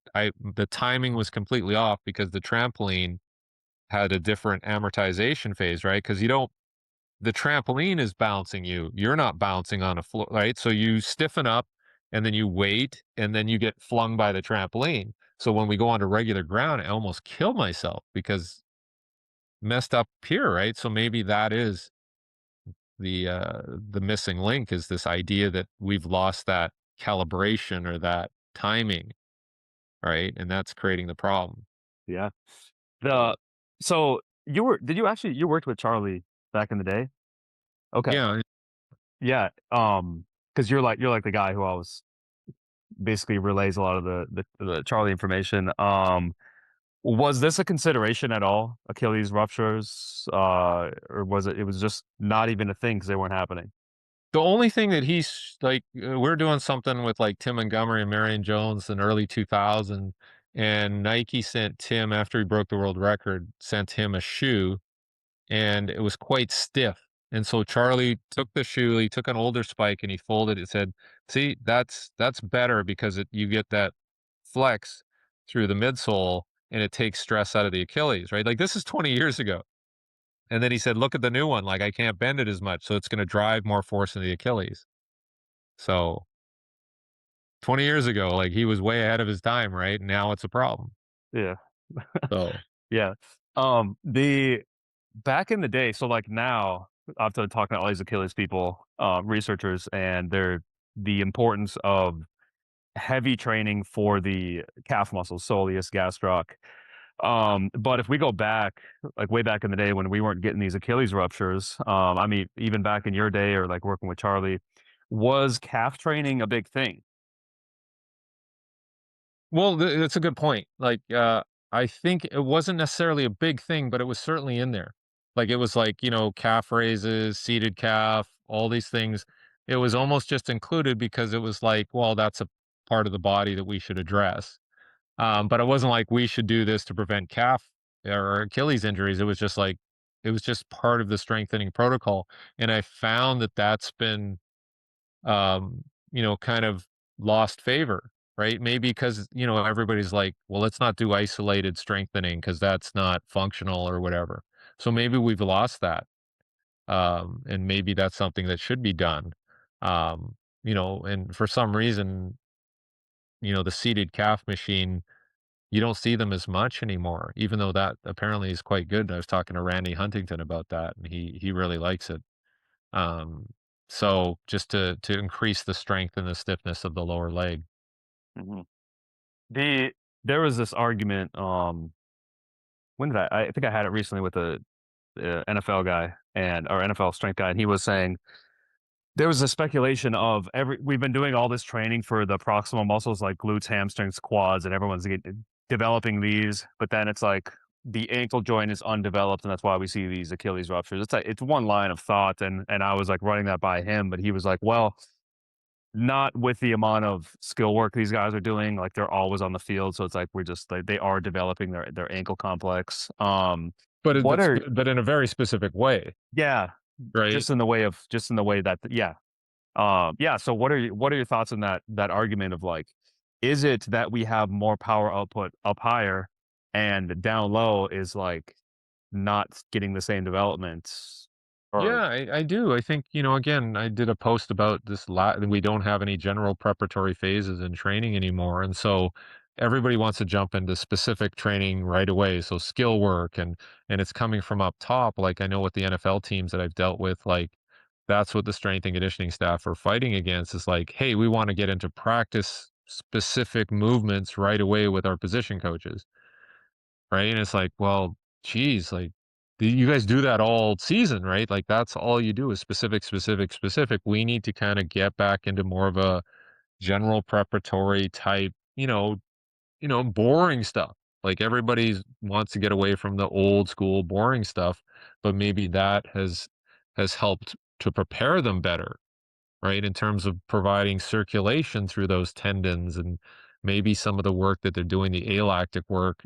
B: the timing was completely off because the trampoline had a different amortization phase, right? Because you don't the trampoline is bouncing you. You're not bouncing on a floor, right? So you stiffen up and then you wait and then you get flung by the trampoline. So when we go onto regular ground, I almost kill myself because messed up here, right? So maybe that is the missing link is this idea that we've lost that calibration or that timing, right? And that's creating the problem.
A: Yeah. The so did you actually you worked with Charlie back in the day? Okay.
B: Yeah.
A: Yeah. Because you're like the guy who always basically relays a lot of the Charlie information. Was this a consideration at all? Achilles ruptures, or it was just not even a thing because they weren't happening?
B: The only thing that he's like, we're doing something with like Tim Montgomery and Marion Jones in early 2000, and Nike sent Tim after he broke the world record, sent him a shoe, and it was quite stiff. And so Charlie took the shoe, he took an older spike, and he folded it. Said, "See, that's better because you get that flex through the midsole, and it takes stress out of the Achilles, right?" Like this is 20 years ago. And then he said, "Look at the new one. Like I can't bend it as much, so it's going to drive more force into the Achilles." So 20 years ago, like, he was way ahead of his time, right? Now it's a problem.
A: Yeah.
B: So
A: Yeah. The back in the day, so like now, after talking to all these Achilles people, researchers, and the importance of heavy training for the calf muscles, soleus, gastroc. But if we go back, like way back in the day when we weren't getting these Achilles ruptures, I mean, even back in your day or like working with Charlie, was calf training a big thing?
B: well, that's a good point. Like, I think it wasn't necessarily a big thing, but it was certainly in there. Like, it was like, calf raises, seated calf, all these things. It was almost just included because it was like, well, that's a part of the body that we should address. But it wasn't like we should do this to prevent calf or Achilles injuries. It was just like it was just part of the strengthening protocol. And I found that that's been, kind of lost favor, right? Maybe because everybody's like, well, let's not do isolated strengthening because that's not functional or whatever. So maybe we've lost that, and maybe that's something that should be done. And for some reason, the seated calf machine you don't see them as much anymore, even though that apparently is quite good. I was talking to Randy Huntington about that, and he really likes it. Um, so just to increase the strength and the stiffness of the lower leg.
A: Mhm. The There was this argument. When did I think I had it recently with a NFL guy and or NFL strength guy, and he was saying there was a speculation of every we've been doing all this training for the proximal muscles like glutes, hamstrings, quads, and everyone's developing these, but then it's like the ankle joint is undeveloped, and that's why we see these Achilles ruptures. It's like it's one line of thought, and I was like running that by him, but he was like, "Well, not with the amount of skill work these guys are doing. Like they're always on the field, so it's like we're just like they are developing their ankle complex." What are
B: But in a very specific way,
A: Yeah,
B: right?
A: just in the way that yeah. Yeah, so what are your thoughts on that argument of like, is it that we have more power output up higher and down low is like not getting the same development? Or
B: Yeah, I do. I think, again, I did a post about this we don't have any general preparatory phases in training anymore. And so everybody wants to jump into specific training right away. So skill work and it's coming from up top. Like I know with the NFL teams that I've dealt with, like that's what the strength and conditioning staff are fighting against is like, hey, we want to get into practice specific movements right away with our position coaches. Right. And it's like, well, geez, like you guys do that all season, right? Like that's all you do is specific, specific, specific. We need to kind of get back into more of a general preparatory type, boring stuff. Like everybody wants to get away from the old school boring stuff, but maybe that has helped to prepare them better, right? In terms of providing circulation through those tendons and maybe some of the work that they're doing, the alactic work,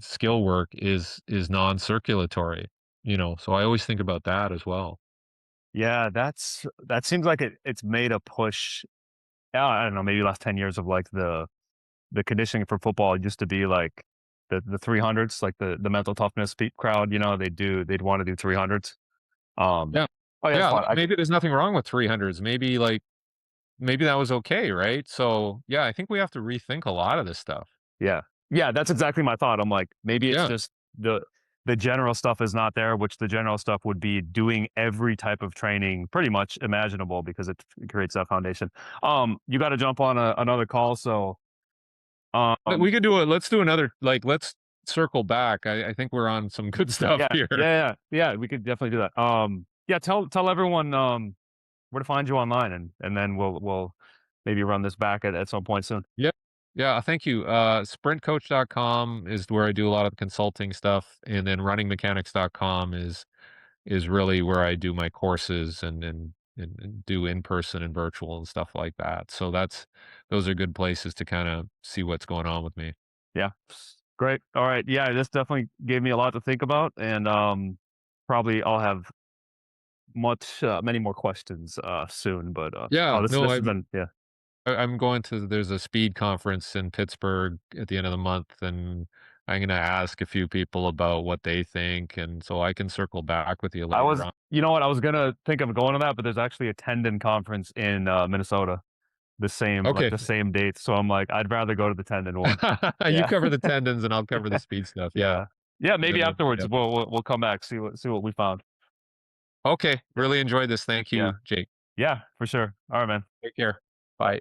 B: skill work is non-circulatory, So I always think about that as well.
A: Yeah, that seems like it's made a push. I don't know, maybe last 10 years of like the conditioning for football used to be like the 300s, like the mental toughness crowd, they'd want to do 300s. Um,
B: Yeah.
A: oh yeah, it's
B: Yeah,
A: fun.
B: maybe there's nothing wrong with 300s. Maybe that was okay, right? So, yeah, I think we have to rethink a lot of this stuff.
A: Yeah. Yeah, that's exactly my thought. I'm like, maybe it's
B: Yeah.
A: just the general stuff is not there, which the general stuff would be doing every type of training pretty much imaginable because it creates that foundation. You got to jump on another call, so
B: But
A: um,
B: we could do it. Let's do another, like, let's circle back. I think we're on some good stuff
A: yeah,
B: here.
A: yeah, we could definitely do that. Yeah, tell everyone where to find you online, and then we'll maybe run this back at some point soon.
B: Yep. Yeah, thank you. Sprintcoach.com is where I do a lot of the consulting stuff, and then runningmechanics.com is really where I do my courses and do in person and virtual and stuff like that. So those are good places to kind of see what's going on with me.
A: Yeah. Great. All right. Yeah, this definitely gave me a lot to think about, and probably I'll have many more questions soon. But
B: Yeah,
A: oh, this
B: no,
A: this has been yeah.
B: I'm going to there's a speed conference in Pittsburgh at the end of the month, and I'm gonna ask a few people about what they think, and so I can circle back with you later on.
A: You know what, I was gonna think of going to that, but there's actually a tendon conference in Minnesota,
B: Okay.
A: the same date. So I'm like, I'd rather go to the tendon one.
B: You
A: Yeah.
B: cover the tendons and I'll cover the speed stuff. Yeah.
A: Yeah. Yeah. Maybe
B: Yep,
A: afterwards
B: yep.
A: we'll come back see what we found.
B: Okay,
A: Yeah.
B: really enjoyed this. Thank
A: Yeah.
B: you, Jake.
A: Yeah. For sure. All right, man.
B: Take care. Bye.